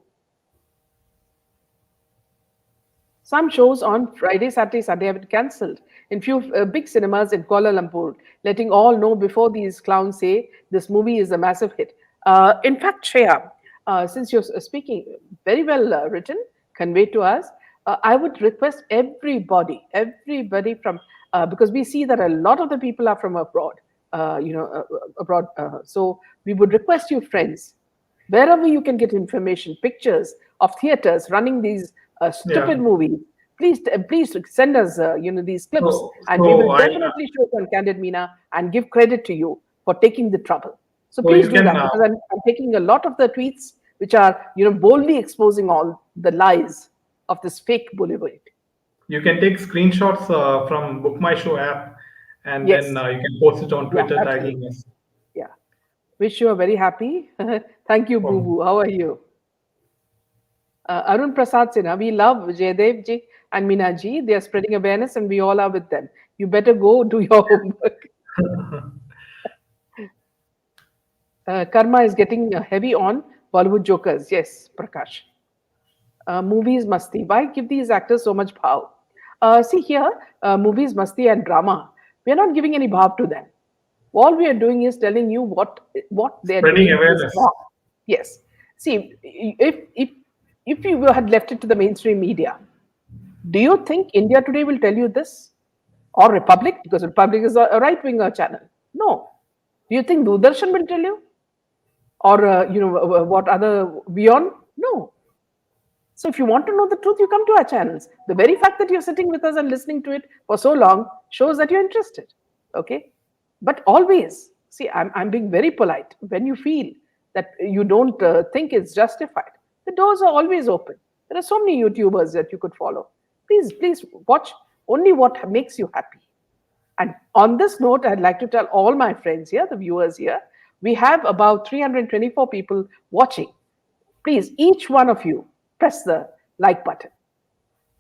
Some shows on Friday, Saturday, Sunday have been cancelled in few big cinemas in Kuala Lumpur, letting all know before these clowns say this movie is a massive hit. In fact, Shreya, since you're speaking very well written, conveyed to us, I would request everybody from, because we see that a lot of the people are from abroad, so we would request you, friends, wherever you can get information, pictures of theaters running these stupid
Yeah.
movies, please send us these clips, and we
So
will
I
definitely show it on Candid Mina and give credit to you for taking the trouble. So
so
please
you
do
can
that, because I'm taking a lot of the tweets which are boldly exposing all the lies of this fake Bollywood.
take screenshots from Book My Show app, and then
Yes,
you can post it on
yeah,
Twitter
absolutely.
tagging us.
Yeah. Wish you are very happy. Thank you, Boo
Um,
Boo. How are you? Arun Prasad Sinha, we love Jaydev ji and Meena ji. They are spreading awareness and we all are with them. You better go do your homework. Karma is getting heavy on Bollywood jokers. Yes, Prakash. Movies masti. Why give these actors so much bhav? See here, movies masti and drama. We are not giving any bhav to them. All we are doing is telling you what they are
Spreading
doing is
awareness.
wrong. Yes. See, if you had left it to the mainstream media, do you think India Today will tell you this? Or Republic? Because Republic is a right winger channel. No. Do you think Doordarshan will tell you? Or what other Beyond? No. So if you want to know the truth, you come to our channels. The very fact that you're sitting with us and listening to it for so long shows that you're interested. Okay? But always, see, I'm being very polite. When you feel that you don't think it's justified, the doors are always open. There are so many YouTubers that you could follow. Please watch only what makes you happy. And on this note, I'd like to tell all my friends here, the viewers here, we have about 324 people watching. Please, each one of you, press the like button.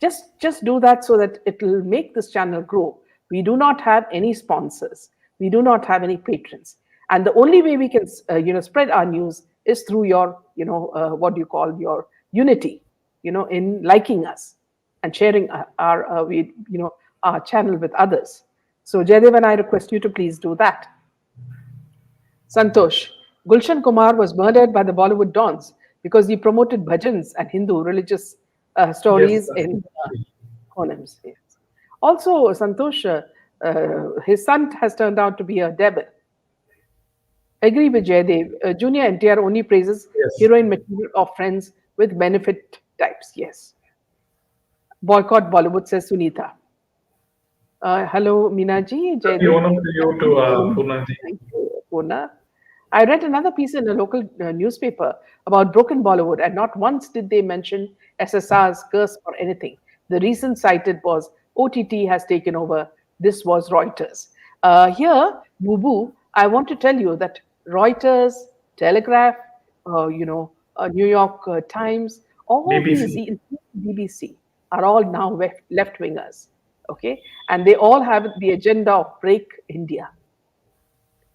Just do that so that it will make this channel grow. We do not have any sponsors. We do not have any patrons. And the only way we can spread our news is through your what do you call your unity, in liking us and sharing our channel with others. So Jaydev and I request you to please do that. Santosh. Gulshan Kumar was murdered by the Bollywood dons because he promoted bhajans and Hindu religious
Yes.
stories in Onams. Yes. Also, Santosh, his son has turned out to be a devil. Agree with Jaydev. Junior NTR only praises
Yes.
heroine material of friends with benefit types. Yes. Boycott Bollywood, says Sunita. Hello, Minaji,
Happy
Jaydev.
Onam to you to Purnaji.
Thank you, Purna. I read another piece in a local newspaper about broken Bollywood, and not once did they mention SSR's curse or anything. The reason cited was OTT has taken over. This was Reuters. Here, Boo Boo, I want to tell you that Reuters, Telegraph, New York Times, all these,
BBC.
BBC, are all now left wingers. Okay, and they all have the agenda of break India.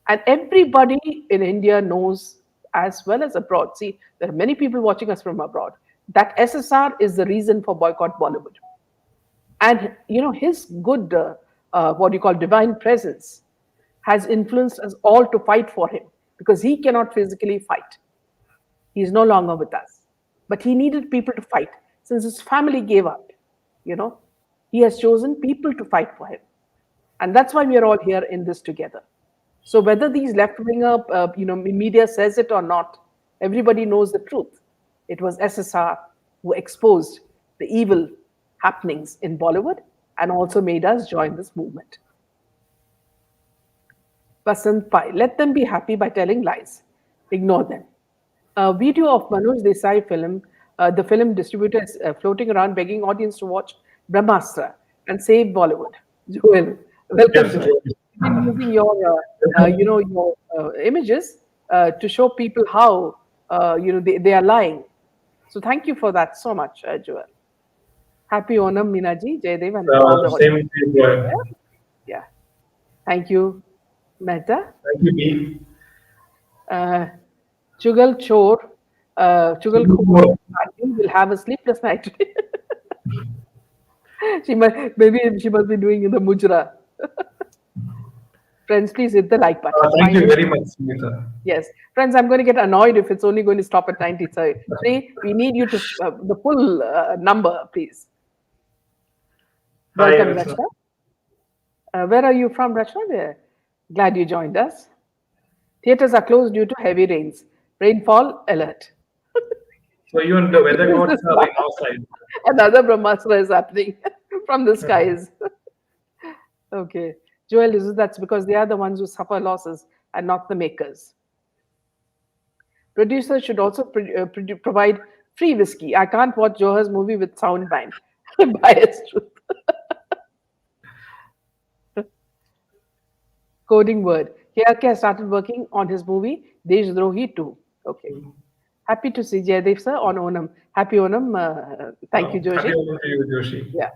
And everybody in India knows, as well as abroad. See, there are many people watching us from abroad. That SSR is the reason for boycott Bollywood. And his good, what you call divine presence, has influenced us all to fight for him because he cannot physically fight. He is no longer with us. But he needed people to fight. Since his family gave up, he has chosen people to fight for him. And that's why we are all here in this together. So whether these left-winger, media says it or not, everybody knows the truth. It was SSR who exposed the evil happenings in Bollywood and also made us join this movement. Basant Pai, let them be happy by telling lies. Ignore them. A video of Manoj Desai film, the film distributor is floating around begging audience to watch Brahmastra and save Bollywood. Joel, welcome,
Yes.
Joel. You've been using your images to show people how they are lying. So thank you for that so much, Joel. Happy Onam, Minaji, Jaydev, and all the
Same
audience.
to you, Joel.
Yeah. Thank you, Mehta.
Thank you, B.
Chugal Chor, Chugal Khor will have a sleepless night today. Maybe she must be doing the mujra. Friends, please hit the like button.
Thank you
Finally,
very much, Smita.
yes, friends, I'm going to get annoyed if it's only going to stop at 93. We need you to the full number, please.
Hi,
Welcome,
Rachna.
Rachna. Where are you from, Rachna? We're glad you joined us. Theaters are closed due to heavy rains. Rainfall alert.
So even the weather
This
gods
is
are in our side.
another Brahmastra is happening from the skies. Okay. Joel, that's because they are the ones who suffer losses and not the makers. Producers should also provide free whiskey. I can't watch Johar's movie with sound band. Biased truth. Coding word. KRK has started working on his movie Deshdrohi 2. Okay. Happy to see Jaydev sir on Onam. Happy Onam. Thank you,
Happy
Joshi.
Onam to you, Joshi.
Yeah.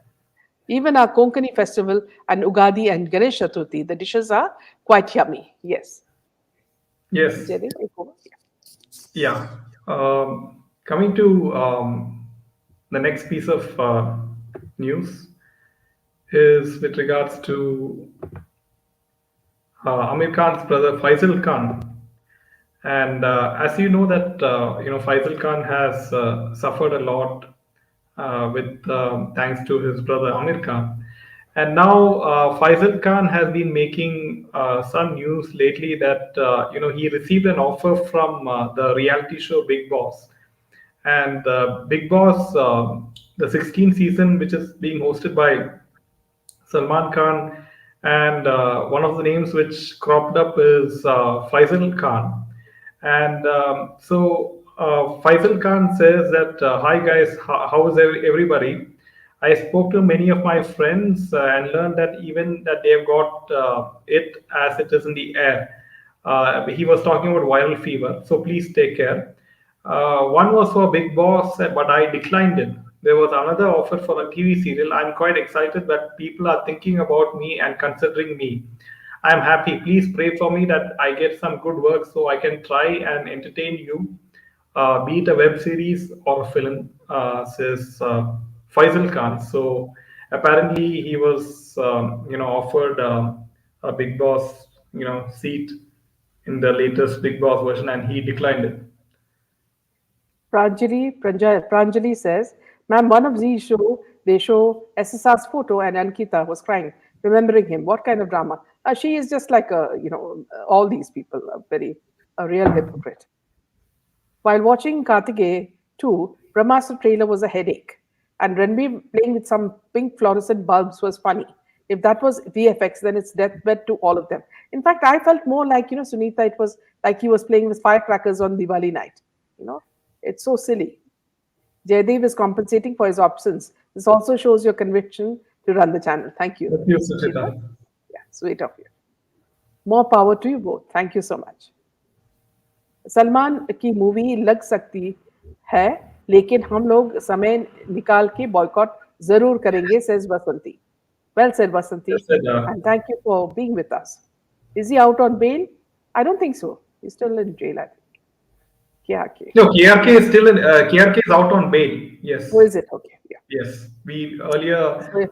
Even our Konkani festival and Ugadi and Ganesh Chaturthi, the dishes are quite yummy. Yes.
Yes.
Jaydev, take over.
Yeah. Coming to the next piece of news is with regards to Amir Khan's brother Faisal Khan. And as you know that Faisal Khan has suffered a lot with thanks to his brother Amir Khan, and now Faisal Khan has been making some news lately that he received an offer from the reality show Big Boss, and Big Boss, the 16th season, which is being hosted by Salman Khan, and one of the names which cropped up is Faisal Khan. And Faisal Khan says that, "Hi guys, how is everybody? I spoke to many of my friends and learned that even that they've got it as it is in the air. He was talking about viral fever, so please take care. One was for Big Boss, but I declined it. There was another offer for a TV serial. I'm quite excited that people are thinking about me and considering me. I'm happy. Please pray for me that I get some good work so I can try and entertain you, be it a web series or a film," says Faisal Khan. So apparently he was, offered a Big Boss, seat in the latest Big Boss version, and he declined it.
Pranjali says, "Ma'am, one of these they show SSR's photo and Ankita was crying, remembering him. What kind of drama?" She is just like all these people are a real hypocrite. While watching Kartikeya 2, Brahmastra trailer was a headache, and Ranbir playing with some pink fluorescent bulbs was funny. If that was VFX, then it's deathbed to all of them. In fact, I felt more like, Sunita, it was like he was playing with firecrackers on Diwali night. You know, it's so silly. Jaydev is compensating for his absence. This also shows your conviction to run the channel. Thank you.
Thank you, Suchita.
Yeah, sweet of you. More power to you both. Thank you so much. Salman की movie लग सकती है, लेकिन हम लोग समय निकाल के बॉयकॉट जरूर करेंगे, says Vasanti. Well said, Vasanti.
Yes, sir.
And thank you for being with us. Is he out on bail? I don't think so. He's still in jail, I think. KRK.
No, KRK is still in. KRK is out on bail. Yes.
Oh, is it? Okay. Yeah.
Yes. We earlier we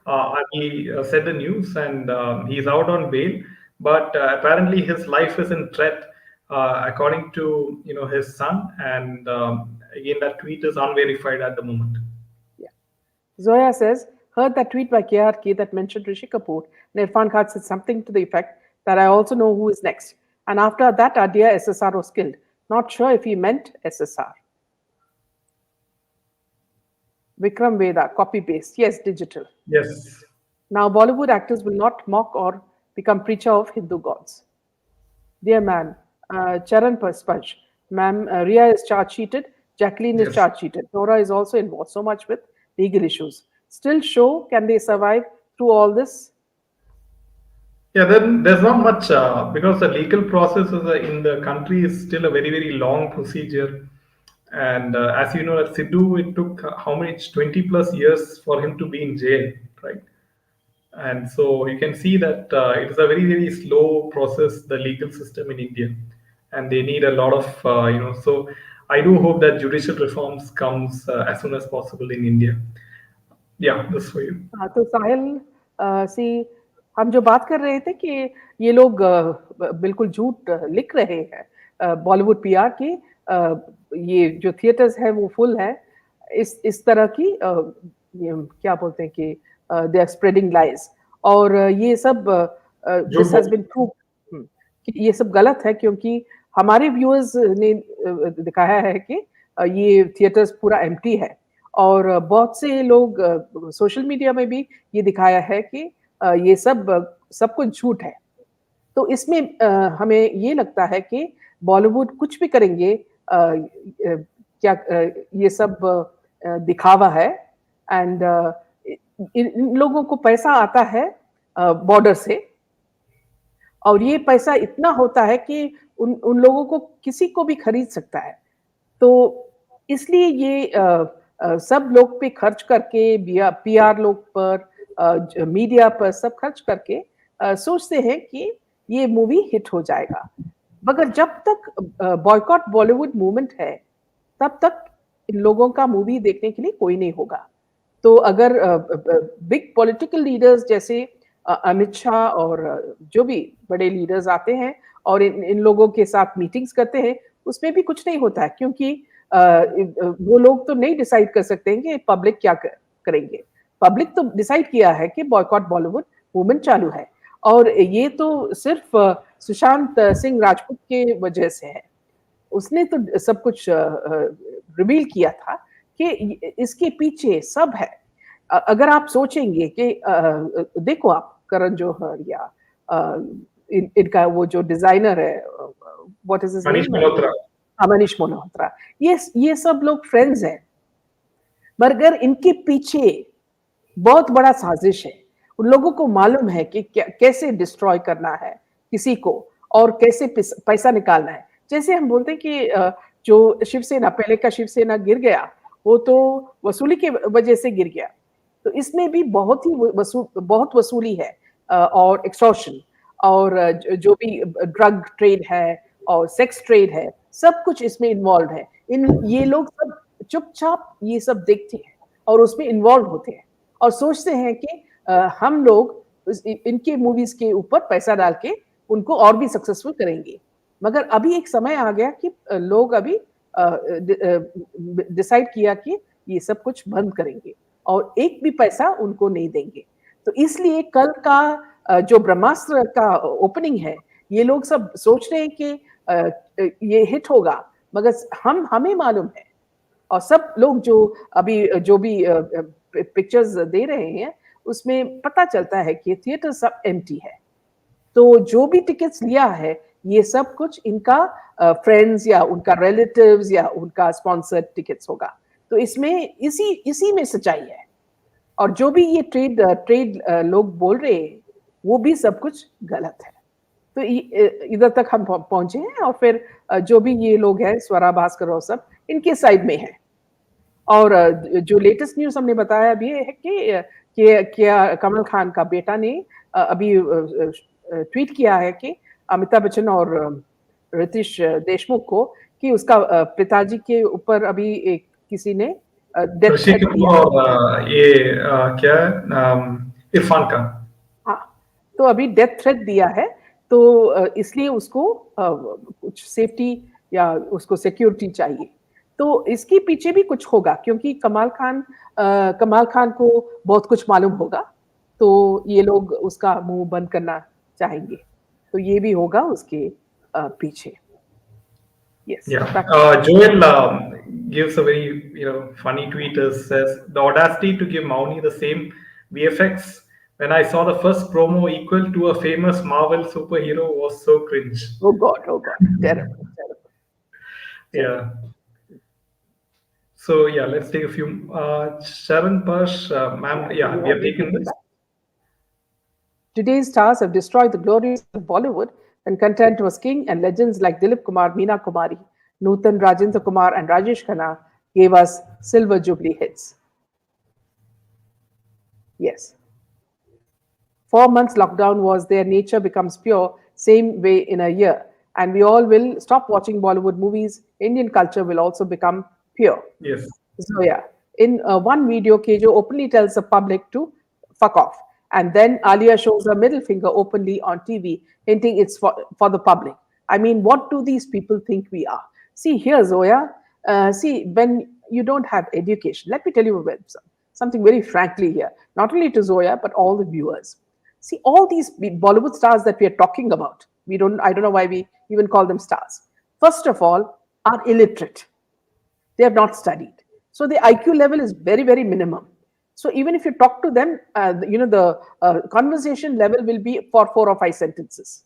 said the news, and he's out on bail. But apparently his life is in threat, according to his son. And again, that tweet is unverified at the moment.
Yeah. Zoya says, heard that tweet by KRK that mentioned Rishi Kapoor. And Irfan Khan said something to the effect that I also know who is next. And after that, our dear SSR was killed. Not sure if he meant SSR. Vikram Veda, copy paste. Yes, digital.
Yes.
Now, Bollywood actors will not mock or become preacher of Hindu gods. Dear man, Charan Sponge, ma'am, Ria is charge sheeted. Jacqueline is charge sheeted. Nora is also involved so much with legal issues. Still show, can they survive through all this?
Yeah, then there's not much because the legal process in the country is still a very, very long procedure. And as you know, at Sidhu, it took how much 20 plus years for him to be in jail, right? And so you can see that it is a very, very slow process, the legal system in India, and they need a lot of So I do hope that judicial reforms comes as soon as possible in India. Yeah, this for you.
तो साहिल सी हम जो बात कर रहे थे कि ये लोग बिल्कुल झूठ लिख रहे हैं बॉलीवुड पीआर की ये जो थिएटर्स है वो फुल है इस तरह की क्या बोलते हैं कि दे आर स्प्रेडिंग लाइज और ये सब दिस हैज बीन प्रूव कि ये सब गलत है क्योंकि हमारे व्यूअर्स ने दिखाया है कि ये थिएटर्स पूरा एम्प्टी है। और बहुत से लोग सोशल मीडिया में भी ये दिखाया है कि ये सब कुछ झूठ है। तो इसमें हमें ये लगता है कि बॉलीवुड कुछ भी करेंगे, क्या ये सब दिखावा है। एंड इन लोगों को पैसा आता है बॉर्डर से, और ये पैसा इतना होता है कि उन लोगों को किसी को भी खरीद सकता है। तो इसलिए ये सब लोग पे खर्च करके, पीआर लोग पर, मीडिया पर सब खर्च करके सोचते हैं कि ये मूवी हिट हो जाएगा। मगर जब तक बॉयकॉट बॉलीवुड मूवमेंट है, तब तक इन लोगों का मूवी देखने के लिए कोई नहीं होगा। तो अगर बिग पॉलिटिकल लीडर्स जैसे अमित शाह और जो भी बड़े लीडर्स आते हैं और इन लोगों के साथ मीटिंग्स करते हैं, उसमें भी कुछ नहीं होता है, क्योंकि वो लोग तो नहीं डिसाइड कर सकते हैं कि पब्लिक क्या करेंगे। पब्लिक तो डिसाइड किया है कि बॉयकॉट बॉलीवुड मूवमेंट चालू है, और ये तो सिर्फ सुशांत सिंह राजपूत के वजह से है। उसने तो सब कुछ रिवील किया था कि इसके पीछे सब है। अगर आप सोचेंगे कि देखो आप करण जौहर या इनका वो जो डिजाइनर है, what is his
Manish
name,
Malhotra.
Manish Malhotra, ये सब लोग फ्रेंड्स हैं, मगर इनके पीछे बहुत बड़ा साजिश है। उन लोगों को मालूम है कि कैसे डिस्ट्रॉय करना है किसी को और कैसे पैसा निकालना है। जैसे हम बोलते हैं कि जो शिवसेना, पहले का शिवसेना गिर गया, वो तो वसूली के वजह से गिर गया। तो इसमें भी बहुत वसूली है, और एक्सटॉर्शन, और जो भी ड्रग ट्रेड है और सेक्स ट्रेड है, सब कुछ इसमें इन्वॉल्व है। ये लोग सब चुपचाप ये सब देखते हैं और उसमें इन्वॉल्व होते हैं और सोचते हैं कि हम लोग इनके मूवीज के ऊपर पैसा डाल के उनको और भी सक्सेसफुल करेंगे। मगर अभी एक समय आ गया कि लोग अभी डिसाइड किया कि ये सब कुछ बंद करेंगे और एक भी पैसा उनको नहीं देंगे। तो इसलिए कल का जो ब्रह्मास्त्र का ओपनिंग है, ये लोग सब सोच रहे हैं कि ये हिट होगा, मगर हमें मालूम है, और सब लोग जो भी पिक्चर्स दे रहे हैं, उसमें पता चलता है कि थिएटर सब एम्प्टी है। तो जो भी टिकट्स लिया है, ये सब कुछ इनका फ्रेंड्स या उनका रिलेटिव्स या उनका स्पॉन्सर्ड टिकट्स होगा। तो इसमें इसी में सच्चाई है। और जो भी ये ट्रेड लोग बोल रहे हैं, वो भी सब कुछ गलत है। तो इधर तक हम पहुंचे हैं, और फिर जो भी ये लोग हैं, स्वरा भास्कर और सब, इनके साइड में है। और जो लेटेस्ट न्यूज हमने बताया अभी है कि क्या कमल खान का बेटा ने अभी ट्वीट किया है कि अमिताभ बच्चन और रितेश देशमुख को, कि उसका पिताजी के ऊपर अभी एक किसी ने डेथ थ्रेट दिया।
ये क्या इरफान खान।
हाँ, तो अभी डेथ थ्रेट दिया है, तो इसलिए उसको कुछ सेफ्टी या उसको सिक्योरिटी चाहिए। तो इसके पीछे भी कुछ होगा, क्योंकि कमाल खान को बहुत कुछ मालूम होगा, तो ये लोग उसका मुंह बंद करना चाहेंगे। तो ये भी होगा उसके पीछे। Yes.
Joel gives a very funny tweet. Says the audacity to give Mauni the same VFX when I saw the first promo equal to a famous Marvel superhero was so cringe.
Oh God, terrible.
Yeah. So yeah, let's take a few. Sharon Pash, ma'am, yeah, we have taken this.
Today's stars have destroyed the glories of Bollywood when content was king, and legends like Dilip Kumar, Meena Kumari, Nutan Rajendra Kumar, and Rajesh Khanna gave us silver jubilee hits. Yes. 4 months lockdown was there, nature becomes pure, same way in a year. And we all will stop watching Bollywood movies. Indian culture will also become pure.
Yes.
So yeah, in one video, Kejo openly tells the public to fuck off. And then Alia shows her middle finger openly on TV, hinting it's for the public. I mean, what do these people think we are? See, here, Zoya, see, when you don't have education, let me tell you something very frankly here, not only to Zoya, but all the viewers. See, all these Bollywood stars that we are talking about, I don't know why we even call them stars. First of all, are illiterate. They have not studied. So the IQ level is very, very minimum. So even if you talk to them, the conversation level will be for 4 or 5 sentences.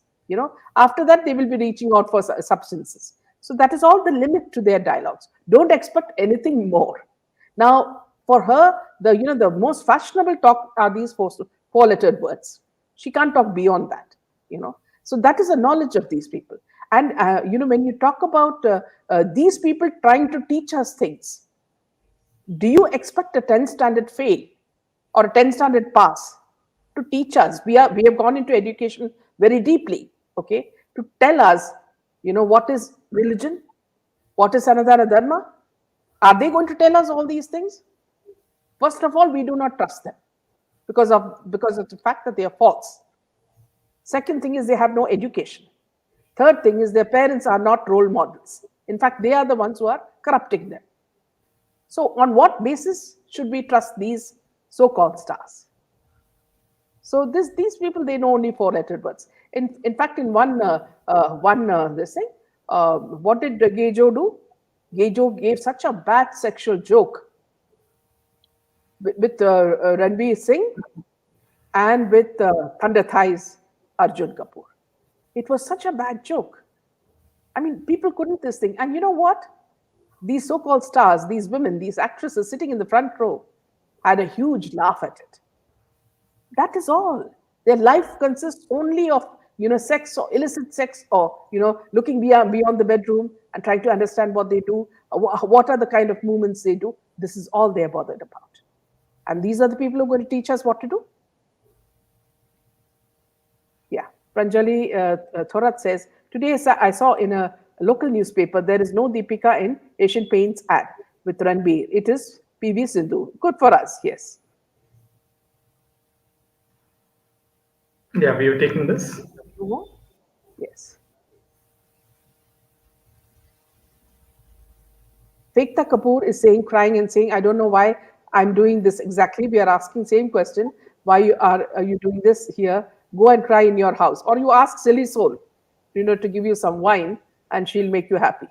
After that, they will be reaching out for substances. So that is all the limit to their dialogues. Don't expect anything more. Now, for her, the most fashionable talk are these four-lettered words. She can't talk beyond that. So that is the knowledge of these people. And when you talk about these people trying to teach us things, do you expect a 10 standard fail or a 10 standard pass to teach us? We have gone into education very deeply, okay, to tell us, what is religion, what is Sanatana Dharma. Are they going to tell us all these things? First of all, we do not trust them because of the fact that they are false. Second thing is they have no education. Third thing is their parents are not role models. In fact, they are the ones who are corrupting them. So on what basis should we trust these so-called stars? So these people, they know only four-lettered words. In fact, in what did Gejo do? Gejo gave such a bad sexual joke with Ranveer Singh and with Thunder Thighs Arjun Kapoor. It was such a bad joke. I mean, people couldn't this thing. And you know what? These so-called stars, these women, these actresses sitting in the front row had a huge laugh at it. That is all. Their life consists only of, sex or illicit sex or, looking beyond the bedroom and trying to understand what they do, what are the kind of movements they do. This is all they're bothered about. And these are the people who are going to teach us what to do. Yeah. Pranjali Thorat says, today I saw in a local newspaper, there is no Deepika in Asian Paints ad with Ranbir. It is PV Sindhu. Good for us, yes.
Yeah, we are taking this.
Yes. Fekta Kapoor is crying and saying, I don't know why I'm doing this exactly. We are asking same question. Why are you doing this here? Go and cry in your house. Or you ask Silly Soul, to give you some wine and she'll make you happy.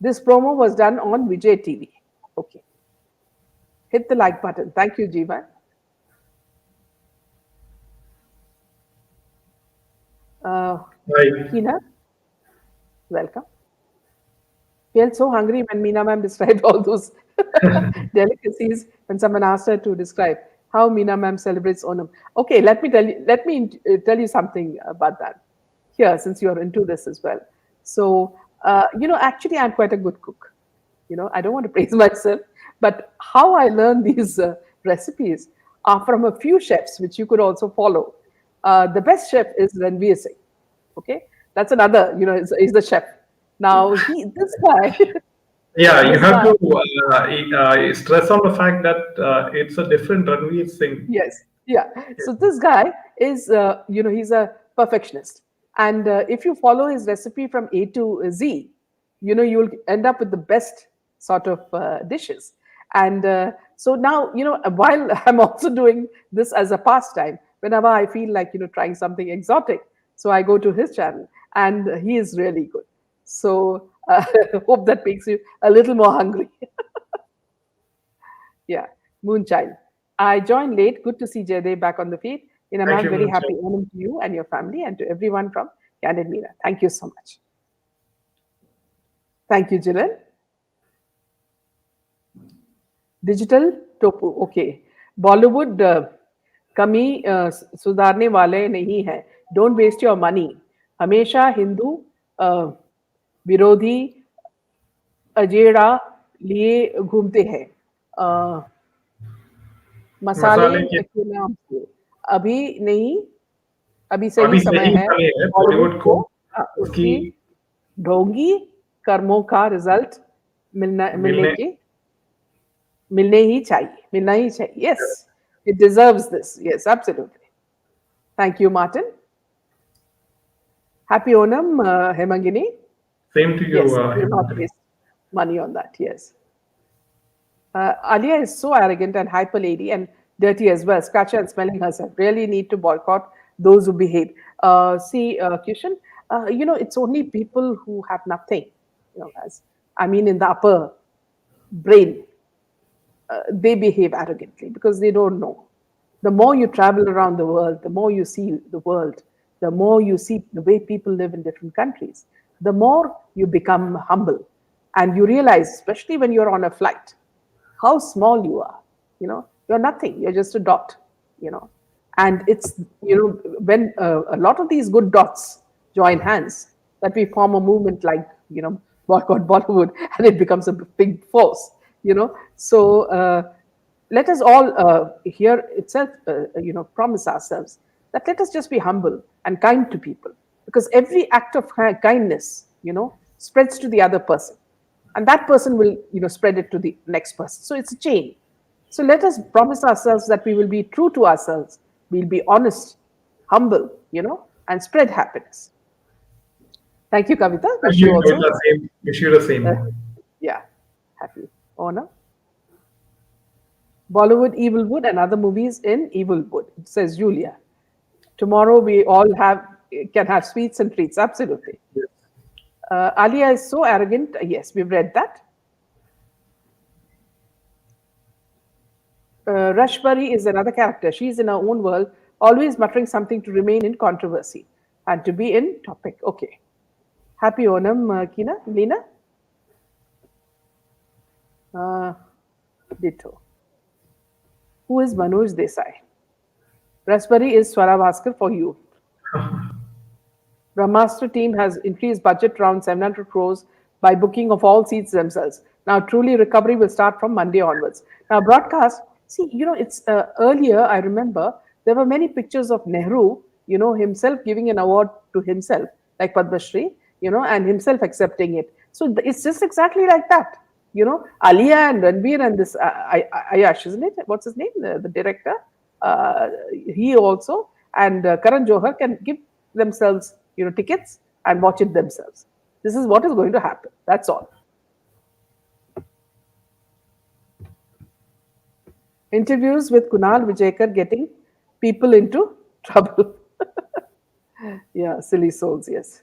This promo was done on Vijay TV. Okay. Hit the like button. Thank you, Jeevan. Hina, welcome. Felt so hungry when Meena ma'am described all those delicacies when someone asked her to describe how Meena ma'am celebrates Onam. Okay, let me tell you something about that here, since you're into this as well. So, actually, I'm quite a good cook. I don't want to praise myself, but how I learned these recipes are from a few chefs, which you could also follow. The best chef is Ranveer Singh. Okay, that's another. He's the chef. Now this guy.
Yeah, you have to stress on the fact that it's a different Ranveer Singh.
Yes, yeah. So this guy is, he's a perfectionist, and if you follow his recipe from A to Z, you'll end up with the best sort of dishes. And so now, while I'm also doing this as a pastime, whenever I feel like trying something exotic, so I go to his channel, and he is really good. So hope that makes you a little more hungry. Yeah, Moonchild. I joined late. Good to see Jaydev back on the feed. I'm very happy Onam to you and your family and to everyone from Candid Meena. Thank you so much. Thank you, Jilan. Digital Topu. Okay. Bollywood कमी सुधारने वाले नहीं है. Don't waste your money. हमेशा हिंदू विरोधी agenda लिए घूमते हैं. मसाले के नाम से अभी सही समय है बॉलीवुड को उसकी ढोंगी कर्मों का रिजल्ट मिलना ही चाहिए. Yes, it deserves this. Yes, absolutely. Thank you, Martin. Happy Onam, Hemangini.
Same to you.
Yes, do not waste money on that. Yes. Alia is so arrogant and hyper lady and dirty as well, scratching and smelling herself. Really need to boycott those who behave. See, Kishan, it's only people who have nothing, in the upper brain, they behave arrogantly because they don't know. The more you travel around the world, the more you see the world, the more you see the way people live in different countries, the more you become humble. And you realize, especially when you're on a flight, how small you are. You're nothing, you're just a dot. you know and it's, when a lot of these good dots join hands, that we form a movement like, boycott Bollywood, and it becomes a big force. So let us all here itself promise ourselves that let us just be humble and kind to people, because every act of kindness spreads to the other person, and that person will spread it to the next person. So it's a chain. So let us promise ourselves that we will be true to ourselves, we'll be honest, humble, and spread happiness. Thank you, Kavita.
Thank
Wish
you,
you also,
Kavita. Same. Wish you the
uh,
same.
yeah, happy Onam. Bollywood, Evilwood, and other movies in Evilwood, says Julia. Tomorrow we all can have sweets and treats. Absolutely. Alia is so arrogant. Yes, we've read that. Rashbari is another character. She's in her own world, always muttering something to remain in controversy and to be in topic. Okay. Happy Onam, Kina, Lena. Ditto. Who is Manoj Desai? Rashbari is Swara Bhaskar for you. Brahmastra team has increased budget around 700 crores by booking of all seats themselves. Now, truly, recovery will start from Monday onwards. Now, broadcast, see, it's earlier, I remember, there were many pictures of Nehru, himself giving an award to himself, like Padma Shri, and himself accepting it. So it's just exactly like that. Alia and Ranbir and this Ayash, isn't it? What's his name? The director. He also, and Karan Johar can give themselves tickets and watch it themselves. This is what is going to happen. That's all. Interviews with Kunal Vijayakar getting people into trouble. Yeah, silly souls, yes.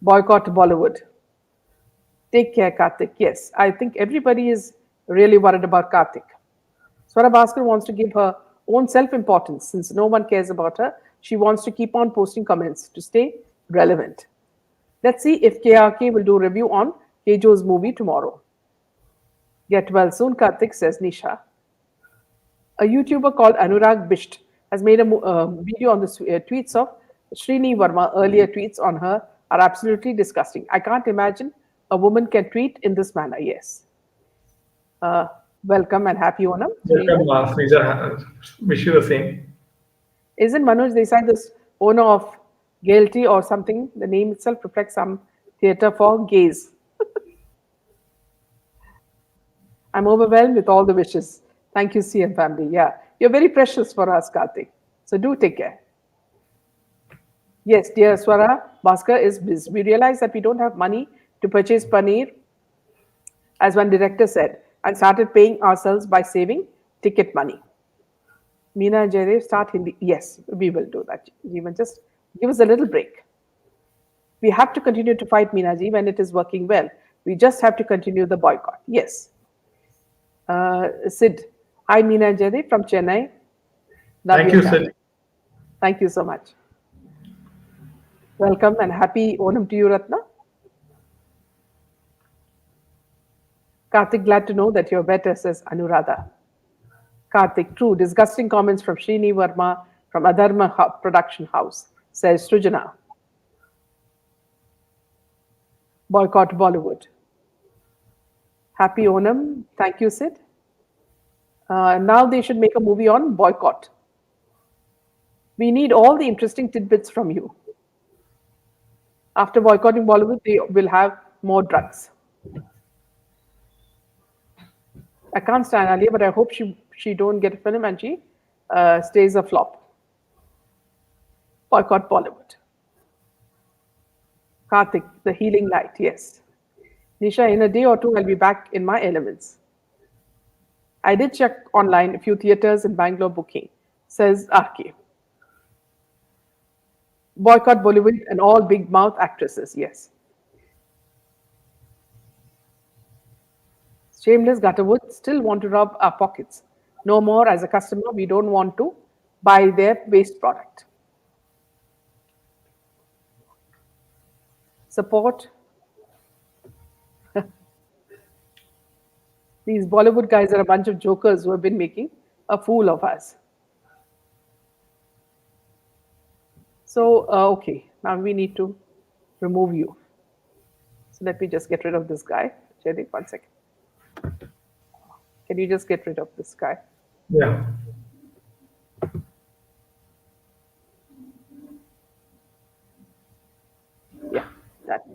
Boycott Bollywood. Take care, Karthik. Yes, I think everybody is really worried about Karthik. Swara Bhaskar wants to give her own self-importance. Since no one cares about her, she wants to keep on posting comments to stay relevant. Let's see if KRK will do a review on Kejo's movie tomorrow. Get well soon, Karthik, says Nisha. A YouTuber called Anurag Bisht has made a video on the tweets of Srini Verma. Earlier tweets on her are absolutely disgusting. I can't imagine a woman can tweet in this manner. Yes. Welcome and happy Onam.
Welcome, Sneja. Wish you the same.
Isn't Manoj Desai the owner of Guilty or something? The name itself reflects some theatre for gays. I'm overwhelmed with all the wishes. Thank you, CM family. Yeah, you're very precious for us, Karthik. So do take care. Yes, dear Swara Bhaskar is biz. We realize that we don't have money to purchase paneer, as one director said, and started paying ourselves by saving ticket money. Meena and Jaydev start Hindi. Yes, we will do that. Even just give us a little break. We have to continue to fight Meenaji when it is working well. We just have to continue the boycott. Yes. Sid. Hi, Meena and Jaydev from Chennai. Love
Thank
your
you,
channel.
Sid.
Thank you so much. Welcome and happy Onam to you, Ratna. Karthik, glad to know that you're better, says Anuradha. Karthik, true, disgusting comments from Srini Verma from Adharma Production House, says Srujana. Boycott Bollywood. Happy Onam. Thank you, Sid. Now they should make a movie on boycott. We need all the interesting tidbits from you. After boycotting Bollywood, they will have more drugs. I can't stand Alia, but I hope she don't get a film and she stays a flop. Boycott Bollywood. Karthik, the healing light, yes. Nisha, in a day or two, I'll be back in my elements. I did check online a few theatres in Bangalore booking, says Arki. Boycott Bollywood and all big mouth actresses, yes. Shameless Gutterwood still want to rub our pockets. No more as a customer, we don't want to buy their waste product. Support. These Bollywood guys are a bunch of jokers who have been making a fool of us. So, okay, now we need to remove you. So let me just get rid of this guy. Jaideep, 1 second. Can you just get rid of this guy?
Yeah.
Yeah, that.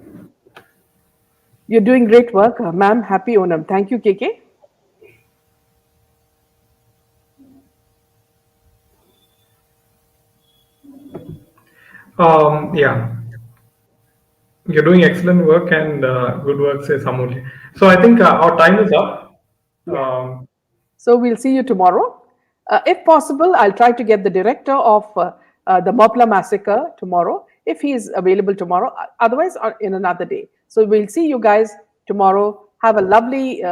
You're doing great work, ma'am. Happy Onam. Thank you, KK.
Yeah. You're doing excellent work and good work, says Amulya. So I think our time is up.
Yeah.
Um,
So we'll see you tomorrow. If possible, I'll try to get the director of the Mopla massacre tomorrow, if he is available tomorrow. Otherwise, in another day. So we'll see you guys tomorrow. Have a lovely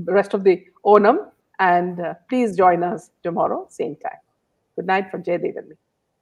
rest of the Onam, and please join us tomorrow, same time. Good night from Jaydev and me.